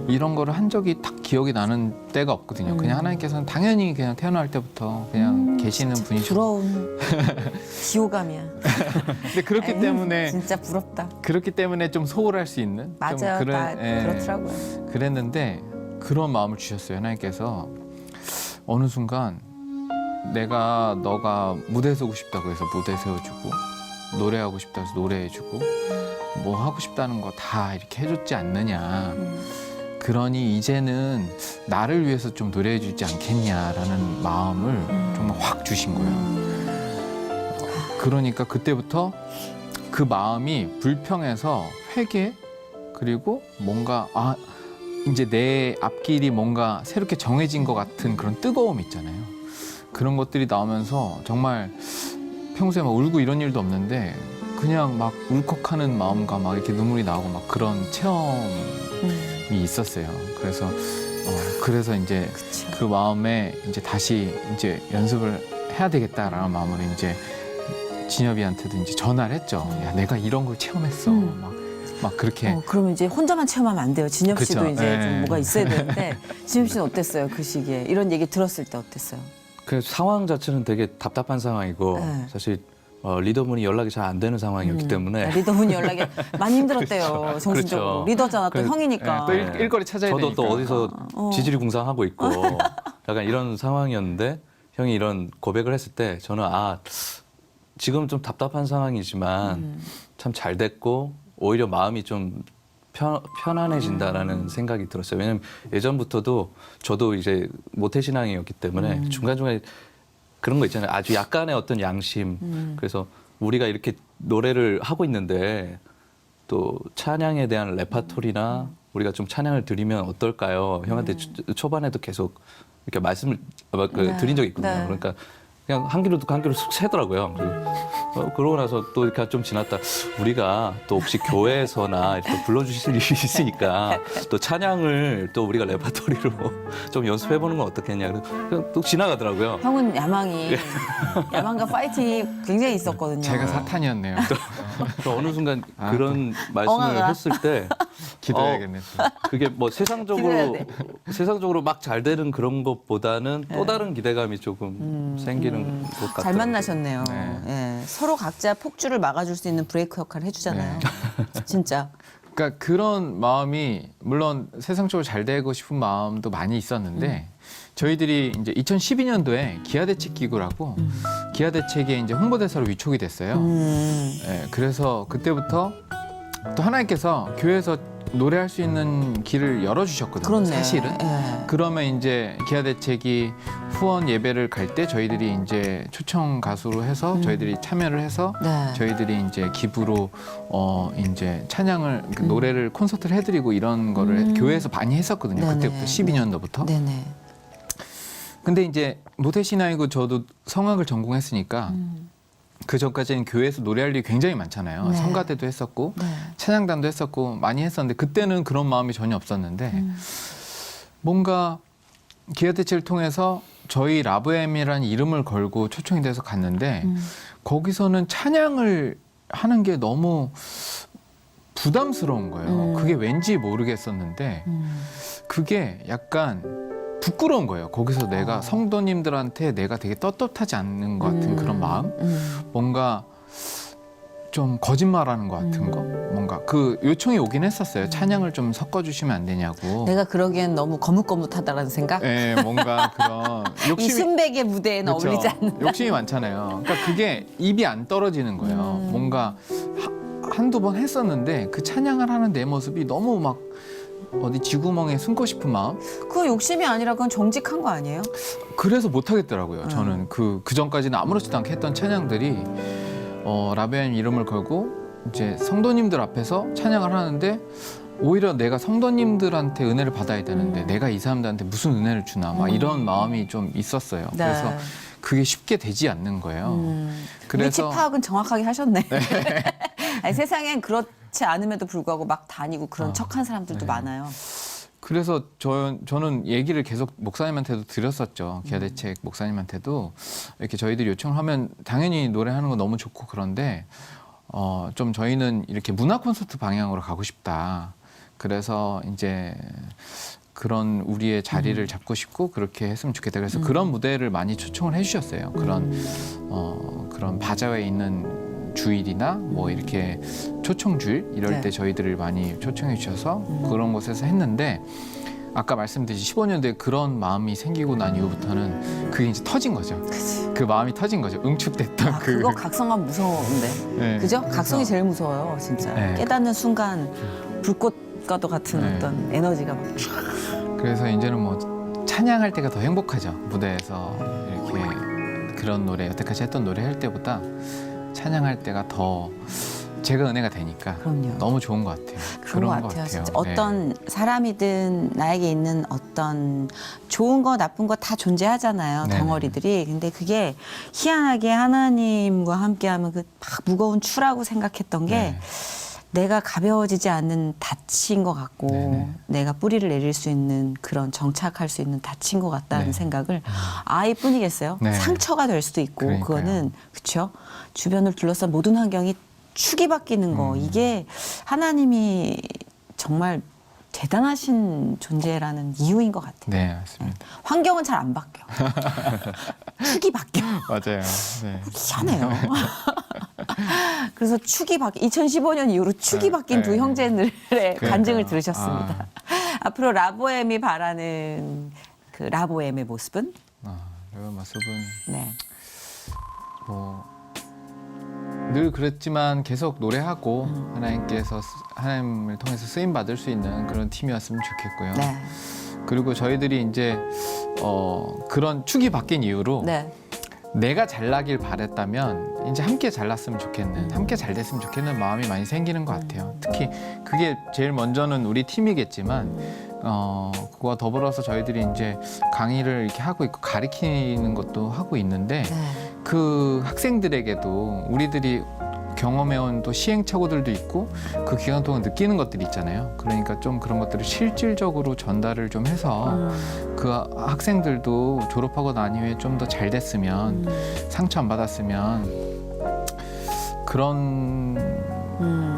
[SPEAKER 3] 이런 거를 한 적이 딱 기억이 나는 때가 없거든요. 그냥 하나님께서는 당연히 그냥 태어날 때부터 그냥 계시는 분이죠.
[SPEAKER 2] 부러운 기호감이야.
[SPEAKER 3] 근데 그렇기
[SPEAKER 2] 아유,
[SPEAKER 3] 때문에
[SPEAKER 2] 진짜 부럽다.
[SPEAKER 3] 그렇기 때문에 좀 소홀할 수 있는
[SPEAKER 2] 맞아요.
[SPEAKER 3] 좀
[SPEAKER 2] 다
[SPEAKER 3] 예,
[SPEAKER 2] 그렇더라고요.
[SPEAKER 3] 그랬는데 그런 마음을 주셨어요. 하나님께서 어느 순간 너가 무대 서고 싶다고 해서 무대 세워주고 노래하고 싶다고 해서 노래해주고 뭐 하고 싶다는 거 다 이렇게 해줬지 않느냐. 그러니 이제는 나를 위해서 좀 노래해주지 않겠냐라는 마음을 정말 확 주신 거예요. 그러니까 그때부터 그 마음이 불평해서 회개 그리고 뭔가 이제 내 앞길이 뭔가 새롭게 정해진 것 같은 그런 뜨거움 있잖아요. 그런 것들이 나오면서 정말 평소에 막 울고 이런 일도 없는데 그냥 막 울컥하는 마음과 막 이렇게 눈물이 나오고 막 그런 체험이 있었어요. 그래서 이제
[SPEAKER 2] 그쵸.
[SPEAKER 3] 그 마음에 이제 다시 이제 연습을 해야 되겠다라는 마음으로 이제 진엽이한테도 이제 전화를 했죠. 야, 내가 이런 걸 체험했어. 막 그렇게.
[SPEAKER 2] 그러면 이제 혼자만 체험하면 안 돼요. 진엽 씨도
[SPEAKER 3] 그쵸.
[SPEAKER 2] 이제
[SPEAKER 3] 네.
[SPEAKER 2] 좀 뭐가 있어야 되는데 진엽 씨는 어땠어요? 그 시기에 이런 얘기 들었을 때 어땠어요?
[SPEAKER 5] 그 상황 자체는 되게 답답한 상황이고
[SPEAKER 2] 네.
[SPEAKER 5] 사실 리더분이 연락이 잘 안 되는 상황이었기 때문에
[SPEAKER 2] 리더분이 연락이 많이 힘들었대요. 정신적으로.
[SPEAKER 5] 그렇죠.
[SPEAKER 2] 리더잖아. 또
[SPEAKER 5] 그래서-
[SPEAKER 2] 형이니까.
[SPEAKER 3] 또 일거리 찾아야
[SPEAKER 5] 저도
[SPEAKER 3] 되니까.
[SPEAKER 5] 또 어디서
[SPEAKER 2] 어.
[SPEAKER 5] 지지리궁상하고 있고 약간 이런 상황이었는데 형이 이런 고백을 했을 때 저는 지금 좀 답답한 상황이지만 참 잘 됐고 오히려 마음이 좀 편안해진다라는 생각이 들었어요. 왜냐면 예전부터도 저도 이제 모태신앙이었기 때문에 중간중간에 그런 거 있잖아요. 아주 약간의 어떤 양심. 그래서 우리가 이렇게 노래를 하고 있는데 또 찬양에 대한 레파토리나 우리가 좀 찬양을 드리면 어떨까요? 형한테 초반에도 계속 이렇게 말씀을 드린 적이 있거든요.
[SPEAKER 2] 네.
[SPEAKER 5] 그러니까 그냥 한 귀로 듣고 한 귀로 쑥 새더라고요. 그러고 나서 또 이렇게 좀 지났다. 우리가 또 혹시 교회에서나 이렇게 불러주실 일이 있으니까 또 찬양을 또 우리가 레파토리로 좀 연습해보는 건 어떻겠냐. 그냥 또 지나가더라고요.
[SPEAKER 2] 형은 야망과 파이팅이 굉장히 있었거든요.
[SPEAKER 3] 제가 사탄이었네요.
[SPEAKER 5] 또 어느 순간 그런 말씀을
[SPEAKER 2] 엉아가.
[SPEAKER 5] 했을 때
[SPEAKER 3] 기도해야겠네.
[SPEAKER 5] 그게 뭐
[SPEAKER 2] 기도해야 돼.
[SPEAKER 5] 세상적으로 막 잘 되는 그런 것보다는 또 다른 기대감이 조금 생기는 것 같아요.
[SPEAKER 2] 잘 만나셨네요.
[SPEAKER 3] 네.
[SPEAKER 2] 예. 서로 각자 폭주를 막아줄 수 있는 브레이크 역할을 해주잖아요. 진짜.
[SPEAKER 3] 그러니까 그런 마음이 물론 세상적으로 잘 되고 싶은 마음도 많이 있었는데 저희들이 이제 2012년도에 기아대책기구라고 기아대책에 이제 홍보대사로 위촉이 됐어요. 예, 그래서 그때부터 또 하나님께서 교회에서 노래할 수 있는 길을 열어주셨거든요.
[SPEAKER 2] 그렇네.
[SPEAKER 3] 사실은.
[SPEAKER 2] 예.
[SPEAKER 3] 그러면 이제 기아대책이 후원 예배를 갈 때 저희들이 이제 초청 가수로 해서 저희들이 참여를 해서
[SPEAKER 2] 네.
[SPEAKER 3] 저희들이 이제 기부로 이제 찬양을 그 노래를 콘서트를 해드리고 이런 거를 교회에서 많이 했었거든요.
[SPEAKER 2] 네네.
[SPEAKER 3] 그때부터 12년도부터.
[SPEAKER 2] 네네.
[SPEAKER 3] 근데 이제 모태신앙이고 저도 성악을 전공했으니까 그 전까지는 교회에서 노래할 일이 굉장히 많잖아요.
[SPEAKER 2] 네.
[SPEAKER 3] 성가대도 했었고
[SPEAKER 2] 네.
[SPEAKER 3] 찬양단도 했었고 많이 했었는데 그때는 그런 마음이 전혀 없었는데 뭔가 기아대책을 통해서 저희 라브엠이라는 이름을 걸고 초청이 돼서 갔는데 거기서는 찬양을 하는 게 너무 부담스러운 거예요. 그게 왠지 모르겠었는데 그게 약간 부끄러운 거예요. 거기서 내가 성도님들한테 내가 되게 떳떳하지 않는 것 같은 그런 마음, 뭔가 좀 거짓말하는 것 같은 거, 뭔가 그 요청이 오긴 했었어요. 찬양을 좀 섞어주시면 안 되냐고.
[SPEAKER 2] 내가 그러기엔 너무 거뭇거뭇하다라는 생각?
[SPEAKER 3] 네, 뭔가 그런
[SPEAKER 2] 이
[SPEAKER 3] 욕심이
[SPEAKER 2] 순백의 무대에는
[SPEAKER 3] 그쵸.
[SPEAKER 2] 어울리지 않는.
[SPEAKER 3] 욕심이 많잖아요. 그러니까 그게 입이 안 떨어지는 거예요. 뭔가 한두 번 했었는데 그 찬양을 하는 내 모습이 너무 막 어디 쥐구멍에 숨고 싶은 마음.
[SPEAKER 2] 그 욕심이 아니라 그건 정직한 거 아니에요?
[SPEAKER 3] 그래서 못 하겠더라고요. 저는 그 전까지는 아무렇지도 않게 했던 찬양들이 라베엠 이름을 걸고 이제 성도님들 앞에서 찬양을 하는데 오히려 내가 성도님들한테 은혜를 받아야 되는데 내가 이 사람들한테 무슨 은혜를 주나 막 이런 마음이 좀 있었어요.
[SPEAKER 2] 네.
[SPEAKER 3] 그래서 그게 쉽게 되지 않는 거예요.
[SPEAKER 2] 위치 파악은 정확하게 하셨네. 아니, 세상엔 그렇지 않음에도 불구하고 막 다니고 그런 척한 사람들도
[SPEAKER 3] 네.
[SPEAKER 2] 많아요.
[SPEAKER 3] 그래서 저는 얘기를 계속 목사님한테도 드렸었죠. 기아대책 목사님한테도 이렇게 저희들이 요청을 하면 당연히 노래하는 거 너무 좋고 그런데 좀 저희는 이렇게 문화 콘서트 방향으로 가고 싶다. 그래서 이제 그런 우리의 자리를 잡고 싶고 그렇게 했으면 좋겠다. 그래서 그런 무대를 많이 초청을 해주셨어요. 그런 바자회에 있는 주일이나 뭐 이렇게 초청주일 이럴
[SPEAKER 2] 네.
[SPEAKER 3] 때 저희들을 많이 초청해 주셔서 그런 곳에서 했는데 아까 말씀드린 15년도에 그런 마음이 생기고 난 이후부터는 그게 이제 터진 거죠. 그 마음이 터진 거죠. 응축됐던 그.
[SPEAKER 2] 그거 각성감 무서운데.
[SPEAKER 3] 네.
[SPEAKER 2] 그죠? 각성이 제일 무서워요, 진짜.
[SPEAKER 3] 네.
[SPEAKER 2] 깨닫는 순간 불꽃과도 같은
[SPEAKER 3] 네.
[SPEAKER 2] 어떤 에너지가 막 촥.
[SPEAKER 3] 그래서 이제는 뭐 찬양할 때가 더 행복하죠. 무대에서 이렇게 그런 노래 여태까지 했던 노래 할 때보다 찬양할 때가 더 제가 은혜가 되니까
[SPEAKER 2] 그럼요.
[SPEAKER 3] 너무 좋은 것 같아요.
[SPEAKER 2] 그런 것 같아요. 진짜
[SPEAKER 3] 네.
[SPEAKER 2] 어떤 사람이든 나에게 있는 어떤 좋은 거 나쁜 거 다 존재하잖아요.
[SPEAKER 3] 네네.
[SPEAKER 2] 덩어리들이. 근데 그게 희한하게 하나님과 함께하면 그 막 무거운 추라고 생각했던 게
[SPEAKER 3] 네.
[SPEAKER 2] 내가 가벼워지지 않는 닻인 것 같고
[SPEAKER 3] 네네.
[SPEAKER 2] 내가 뿌리를 내릴 수 있는 그런 정착할 수 있는 닻인 것 같다는
[SPEAKER 3] 네.
[SPEAKER 2] 생각을 아이뿐이겠어요.
[SPEAKER 3] 네.
[SPEAKER 2] 상처가 될 수도 있고
[SPEAKER 3] 그러니까요.
[SPEAKER 2] 그거는 그렇죠. 주변을 둘러싼 모든 환경이 축이 바뀌는 거 이게 하나님이 정말 대단하신 존재라는 이유인 것 같아요.
[SPEAKER 3] 네, 맞습니다.
[SPEAKER 2] 환경은 잘 안 바뀌어. 축이 바뀌어.
[SPEAKER 3] 맞아요. 네.
[SPEAKER 2] 희한해요. 그래서 축이 바뀌 2015년 이후로 축이 바뀐 두
[SPEAKER 3] 네.
[SPEAKER 2] 형제들의
[SPEAKER 3] 그러니까요.
[SPEAKER 2] 간증을 들으셨습니다. 앞으로 라보엠이 바라는 그 라보엠의 모습은
[SPEAKER 3] 이런 모습은
[SPEAKER 2] 네.
[SPEAKER 3] 뭐 늘 그랬지만 계속 노래하고 하나님을 통해서 쓰임 받을 수 있는 그런 팀이었으면 좋겠고요.
[SPEAKER 2] 네.
[SPEAKER 3] 그리고 저희들이 이제 그런 축이 바뀐 이후로
[SPEAKER 2] 네.
[SPEAKER 3] 내가 잘나길 바랬다면 이제 함께 잘났으면 좋겠는, 함께 잘 됐으면 좋겠는 마음이 많이 생기는 것 같아요. 특히 그게 제일 먼저는 우리 팀이겠지만 그거와 더불어서 저희들이 이제 강의를 이렇게 하고 있고 가르치는 것도 하고 있는데
[SPEAKER 2] 네.
[SPEAKER 3] 그 학생들에게도 우리들이 경험해온 또 시행착오들도 있고 그 기간 동안 느끼는 것들이 있잖아요. 그러니까 좀 그런 것들을 실질적으로 전달을 좀 해서 그 학생들도 졸업하고 난 이후에 좀 더 잘 됐으면 상처 안 받았으면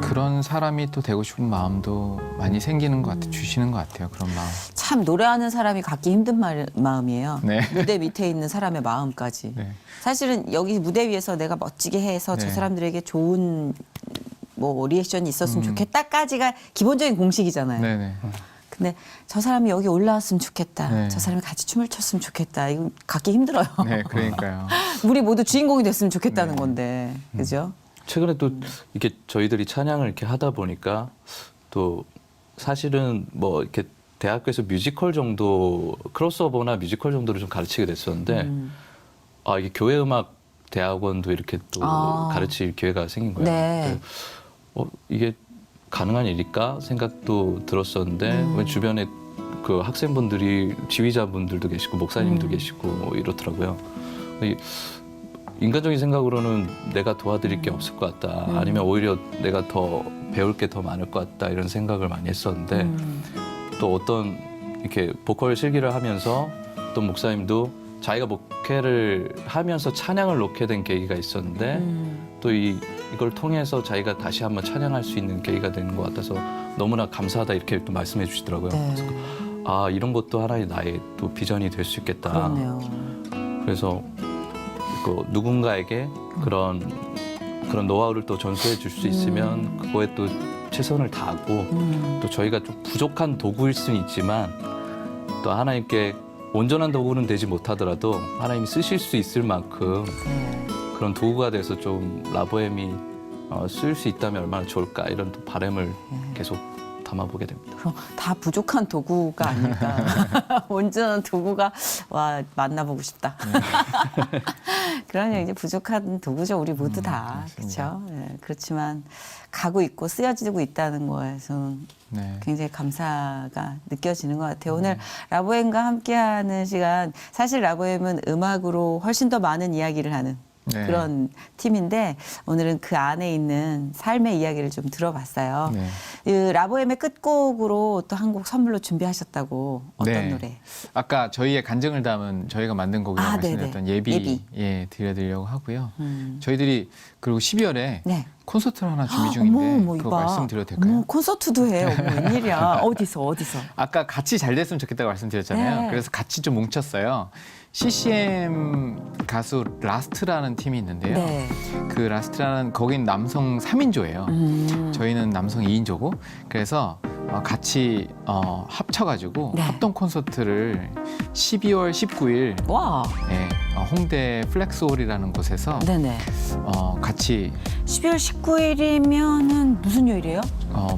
[SPEAKER 3] 그런 사람이 또 되고 싶은 마음도 많이 생기는 것 같아요. 주시는 것 같아요. 그런 마음.
[SPEAKER 2] 참 노래하는 사람이 갖기 힘든 마음이에요.
[SPEAKER 3] 네.
[SPEAKER 2] 무대 밑에 있는 사람의 마음까지.
[SPEAKER 3] 네.
[SPEAKER 2] 사실은 여기 무대 위에서 내가 멋지게 해서 저
[SPEAKER 3] 네.
[SPEAKER 2] 사람들에게 좋은 뭐 리액션이 있었으면 좋겠다까지가 기본적인 공식이잖아요.
[SPEAKER 3] 네네.
[SPEAKER 2] 근데 저 사람이 여기 올라왔으면 좋겠다.
[SPEAKER 3] 네.
[SPEAKER 2] 저 사람이 같이 춤을 췄으면 좋겠다. 이거 갖기 힘들어요.
[SPEAKER 3] 네, 그러니까요.
[SPEAKER 2] 우리 모두 주인공이 됐으면 좋겠다는 건데, 그죠?
[SPEAKER 5] 최근에 또 이렇게 저희들이 찬양을 이렇게 하다 보니까 또 사실은 뭐 이렇게 대학교에서 뮤지컬 정도 크로스오버나 뮤지컬 정도를 좀 가르치게 됐었는데 아 이게 교회 음악 대학원도 이렇게 또 가르칠 기회가 생긴 거예요.
[SPEAKER 2] 네.
[SPEAKER 5] 이게 가능한 일일까 생각도 들었었는데 왜 주변에 그 학생분들이 지휘자분들도 계시고 목사님도 계시고 뭐 이렇더라고요. 인간적인 생각으로는 내가 도와드릴 게 없을 것 같다. 아니면 오히려 내가 더 배울 게 더 많을 것 같다. 이런 생각을 많이 했었는데 또 어떤 이렇게 보컬 실기를 하면서 또 목사님도 자기가 목회를 하면서 찬양을 놓게 된 계기가 있었는데 또 이걸 통해서 자기가 다시 한번 찬양할 수 있는 계기가 된 것 같아서 너무나 감사하다 이렇게 또 말씀해 주시더라고요.
[SPEAKER 2] 네.
[SPEAKER 5] 그래서 아 이런 것도 하나의 나의 또 비전이 될 수 있겠다.
[SPEAKER 2] 그렇네요.
[SPEAKER 5] 그래서 그 누군가에게 그런 노하우를 또 전수해 줄 수 있으면 그거에 또 최선을 다하고 또 저희가 좀 부족한 도구일 수는 있지만 또 하나님께 온전한 도구는 되지 못하더라도 하나님이 쓰실 수 있을 만큼 그런 도구가 돼서 좀 라보엠이 쓸 수 있다면 얼마나 좋을까 이런 또 바람을 계속 담아보게 됩니다.
[SPEAKER 2] 그럼 다 부족한 도구가 아닐까. 온전한 도구가 와 만나보고 싶다. 그러냐 이제 부족한 도구죠. 우리 모두 다 그렇죠. 네, 그렇지만 가고 있고 쓰여지고 있다는 거에서는
[SPEAKER 3] 네.
[SPEAKER 2] 굉장히 감사가 느껴지는 것 같아요. 오늘 라보엠과 함께하는 시간 사실 라보엠은 음악으로 훨씬 더 많은 이야기를 하는
[SPEAKER 3] 네.
[SPEAKER 2] 그런 팀인데 오늘은 그 안에 있는 삶의 이야기를 좀 들어봤어요.
[SPEAKER 3] 네.
[SPEAKER 2] 그 라보엠의 끝곡으로 또 한 곡 선물로 준비하셨다고 어떤
[SPEAKER 3] 네.
[SPEAKER 2] 노래?
[SPEAKER 3] 아까 저희의 간증을 담은 저희가 만든 곡이라고
[SPEAKER 2] 아, 네네.
[SPEAKER 3] 말씀드렸던 예비,
[SPEAKER 2] 예비.
[SPEAKER 3] 예 드려드리려고 하고요. 저희들이 그리고 12월에
[SPEAKER 2] 네.
[SPEAKER 3] 콘서트를 하나 준비 중인데
[SPEAKER 2] 어머,
[SPEAKER 3] 그거
[SPEAKER 2] 이봐.
[SPEAKER 3] 말씀드려도 될까요?
[SPEAKER 2] 어머, 콘서트도 해. 어머, 웬일이야. 어디서?
[SPEAKER 3] 아까 같이 잘 됐으면 좋겠다고 말씀드렸잖아요.
[SPEAKER 2] 네.
[SPEAKER 3] 그래서 같이 좀 뭉쳤어요. CCM 가수 라스트라는 팀이 있는데요.
[SPEAKER 2] 네.
[SPEAKER 3] 그 라스트라는 거긴 남성 3인조예요. 저희는 남성 2인조고 그래서 같이 합쳐가지고
[SPEAKER 2] 네.
[SPEAKER 3] 합동 콘서트를 12월 19일
[SPEAKER 2] 와.
[SPEAKER 3] 네, 홍대 플렉스홀이라는 곳에서
[SPEAKER 2] 네네.
[SPEAKER 3] 같이
[SPEAKER 2] 12월 19일이면은 무슨 요일이에요?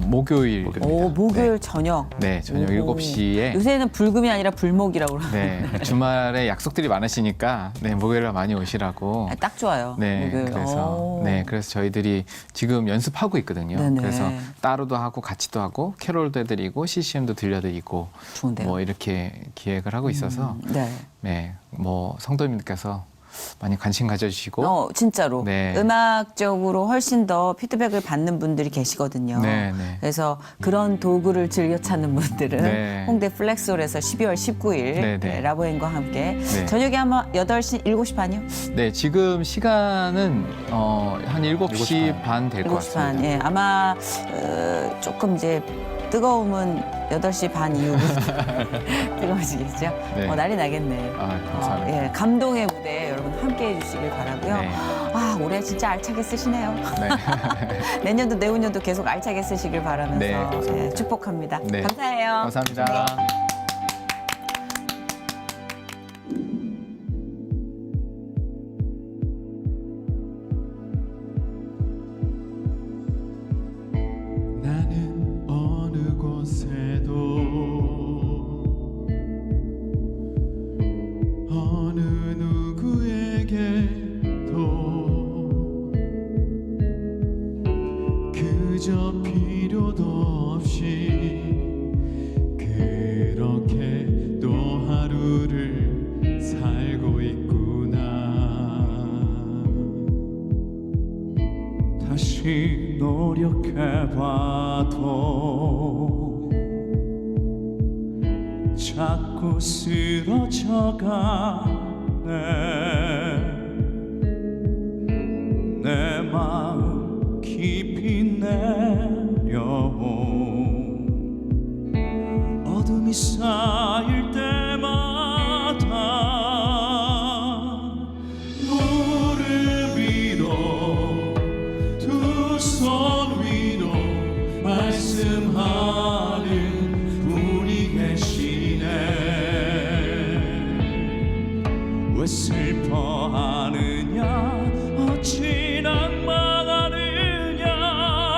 [SPEAKER 3] 목요일
[SPEAKER 2] 오, 목요일 저녁.
[SPEAKER 3] 네, 저녁
[SPEAKER 2] 오.
[SPEAKER 3] 7시에
[SPEAKER 2] 요새는 불금이 아니라 불목이라고 그러는데.
[SPEAKER 3] 네, 주말에 약속들이 많으시니까 네, 목요일에 많이 오시라고.
[SPEAKER 2] 딱 좋아요.
[SPEAKER 3] 네,
[SPEAKER 2] 목요일.
[SPEAKER 3] 그래서
[SPEAKER 2] 오.
[SPEAKER 3] 그래서 저희들이 지금 연습하고 있거든요.
[SPEAKER 2] 네네.
[SPEAKER 3] 그래서 따로도 하고 같이도 하고 캐롤도 해드리고 CCM도 들려드리고
[SPEAKER 2] 좋은데요.
[SPEAKER 3] 뭐 이렇게 기획을 하고 있어서
[SPEAKER 2] 네.
[SPEAKER 3] 네, 뭐 성도님들께서 많이 관심 가져주시고
[SPEAKER 2] 진짜로
[SPEAKER 3] 네.
[SPEAKER 2] 음악적으로 훨씬 더 피드백을 받는 분들이 계시거든요.
[SPEAKER 3] 네, 네.
[SPEAKER 2] 그래서 그런 도구를 즐겨 찾는 분들은
[SPEAKER 3] 네.
[SPEAKER 2] 홍대 플렉스홀에서 12월 19일
[SPEAKER 3] 네, 네.
[SPEAKER 2] 라보엠과 함께
[SPEAKER 3] 네.
[SPEAKER 2] 저녁에 아마 8시, 7시 반이요?
[SPEAKER 3] 네, 지금 시간은 한 7시 반 될 것
[SPEAKER 2] 7시
[SPEAKER 3] 같습니다.
[SPEAKER 2] 반. 예, 아마 조금 이제 뜨거움은 8시 반 이후부터 뜨거워지겠죠?
[SPEAKER 3] 네.
[SPEAKER 2] 난리 나겠네.
[SPEAKER 3] 감사합니다.
[SPEAKER 2] 예, 감동의 무대 여러분 함께 해주시길 바라고요.
[SPEAKER 3] 네.
[SPEAKER 2] 아, 올해 진짜 알차게 쓰시네요.
[SPEAKER 3] 네.
[SPEAKER 2] 내년도 내후년도 계속 알차게 쓰시길 바라면서
[SPEAKER 3] 네, 감사합니다.
[SPEAKER 2] 예, 축복합니다.
[SPEAKER 3] 네.
[SPEAKER 2] 감사해요.
[SPEAKER 3] 감사합니다.
[SPEAKER 1] 나는 어느 곳에도 어느 누구에게도 그저 필요도 없이 그렇게 또 하루를 살고 있구나. 다시 노력해봐도 자꾸 쓰러져가네. 내 마음 어둠이 쌓일 때마다 무릎 위로 두 손 위로 말씀하는 분이 계시네. 왜 슬퍼하느냐 어찌 낭망하느냐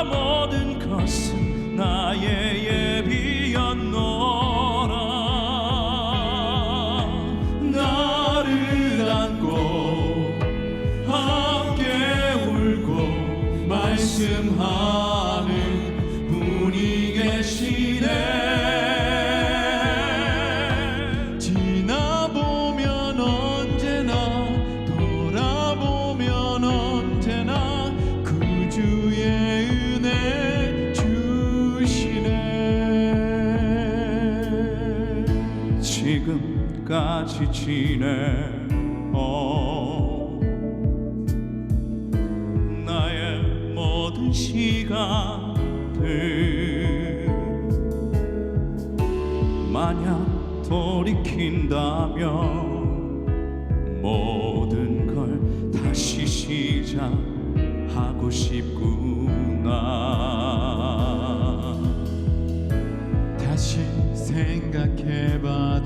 [SPEAKER 1] 모든 것은 나의 예비였노라. 나를 안고 함께 울고 말씀하는 분이 계시네. 지나보면 언제나 돌아보면 언제나 그 주의 은혜 주시네. 지금까지 지내온 나의 모든 시간들 만약 돌이킨다면 모든 걸 다시 시작하고 싶구나. 다시 생각해봐도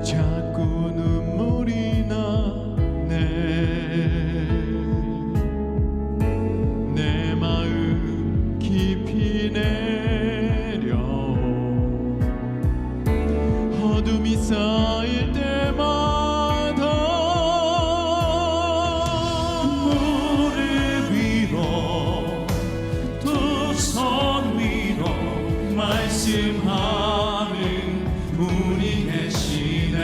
[SPEAKER 1] 자꾸 눈물이 나네. 내 마음 깊이 내려 어둠이 쌓일 때마다 무릎 위로 두 손 위로 말씀하는 분이 계시네.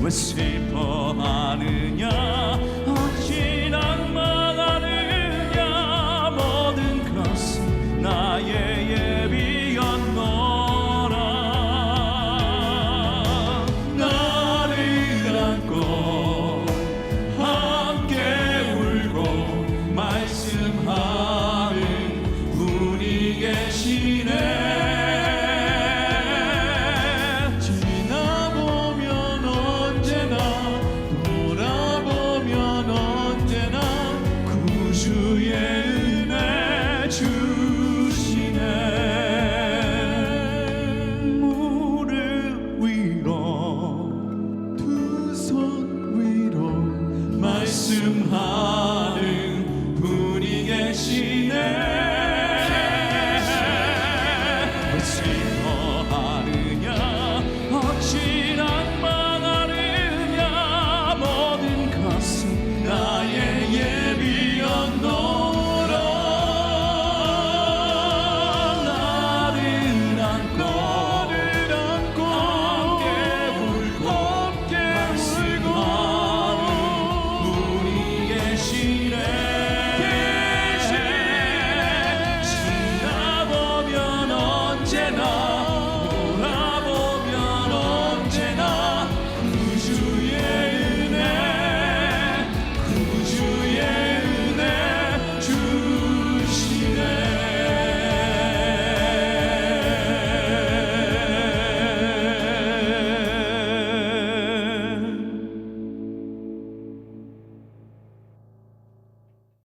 [SPEAKER 1] 왜 슬퍼하느냐 어찌 낭망하느냐 모든 것은 나의 예비였노라. 나를 안고 함께 울고 말씀하는 분이 계시네. 지나보면 언제나 돌아보면 언제나 구주의 은혜 주시네. 무릎 위로 두 손 위로 말씀하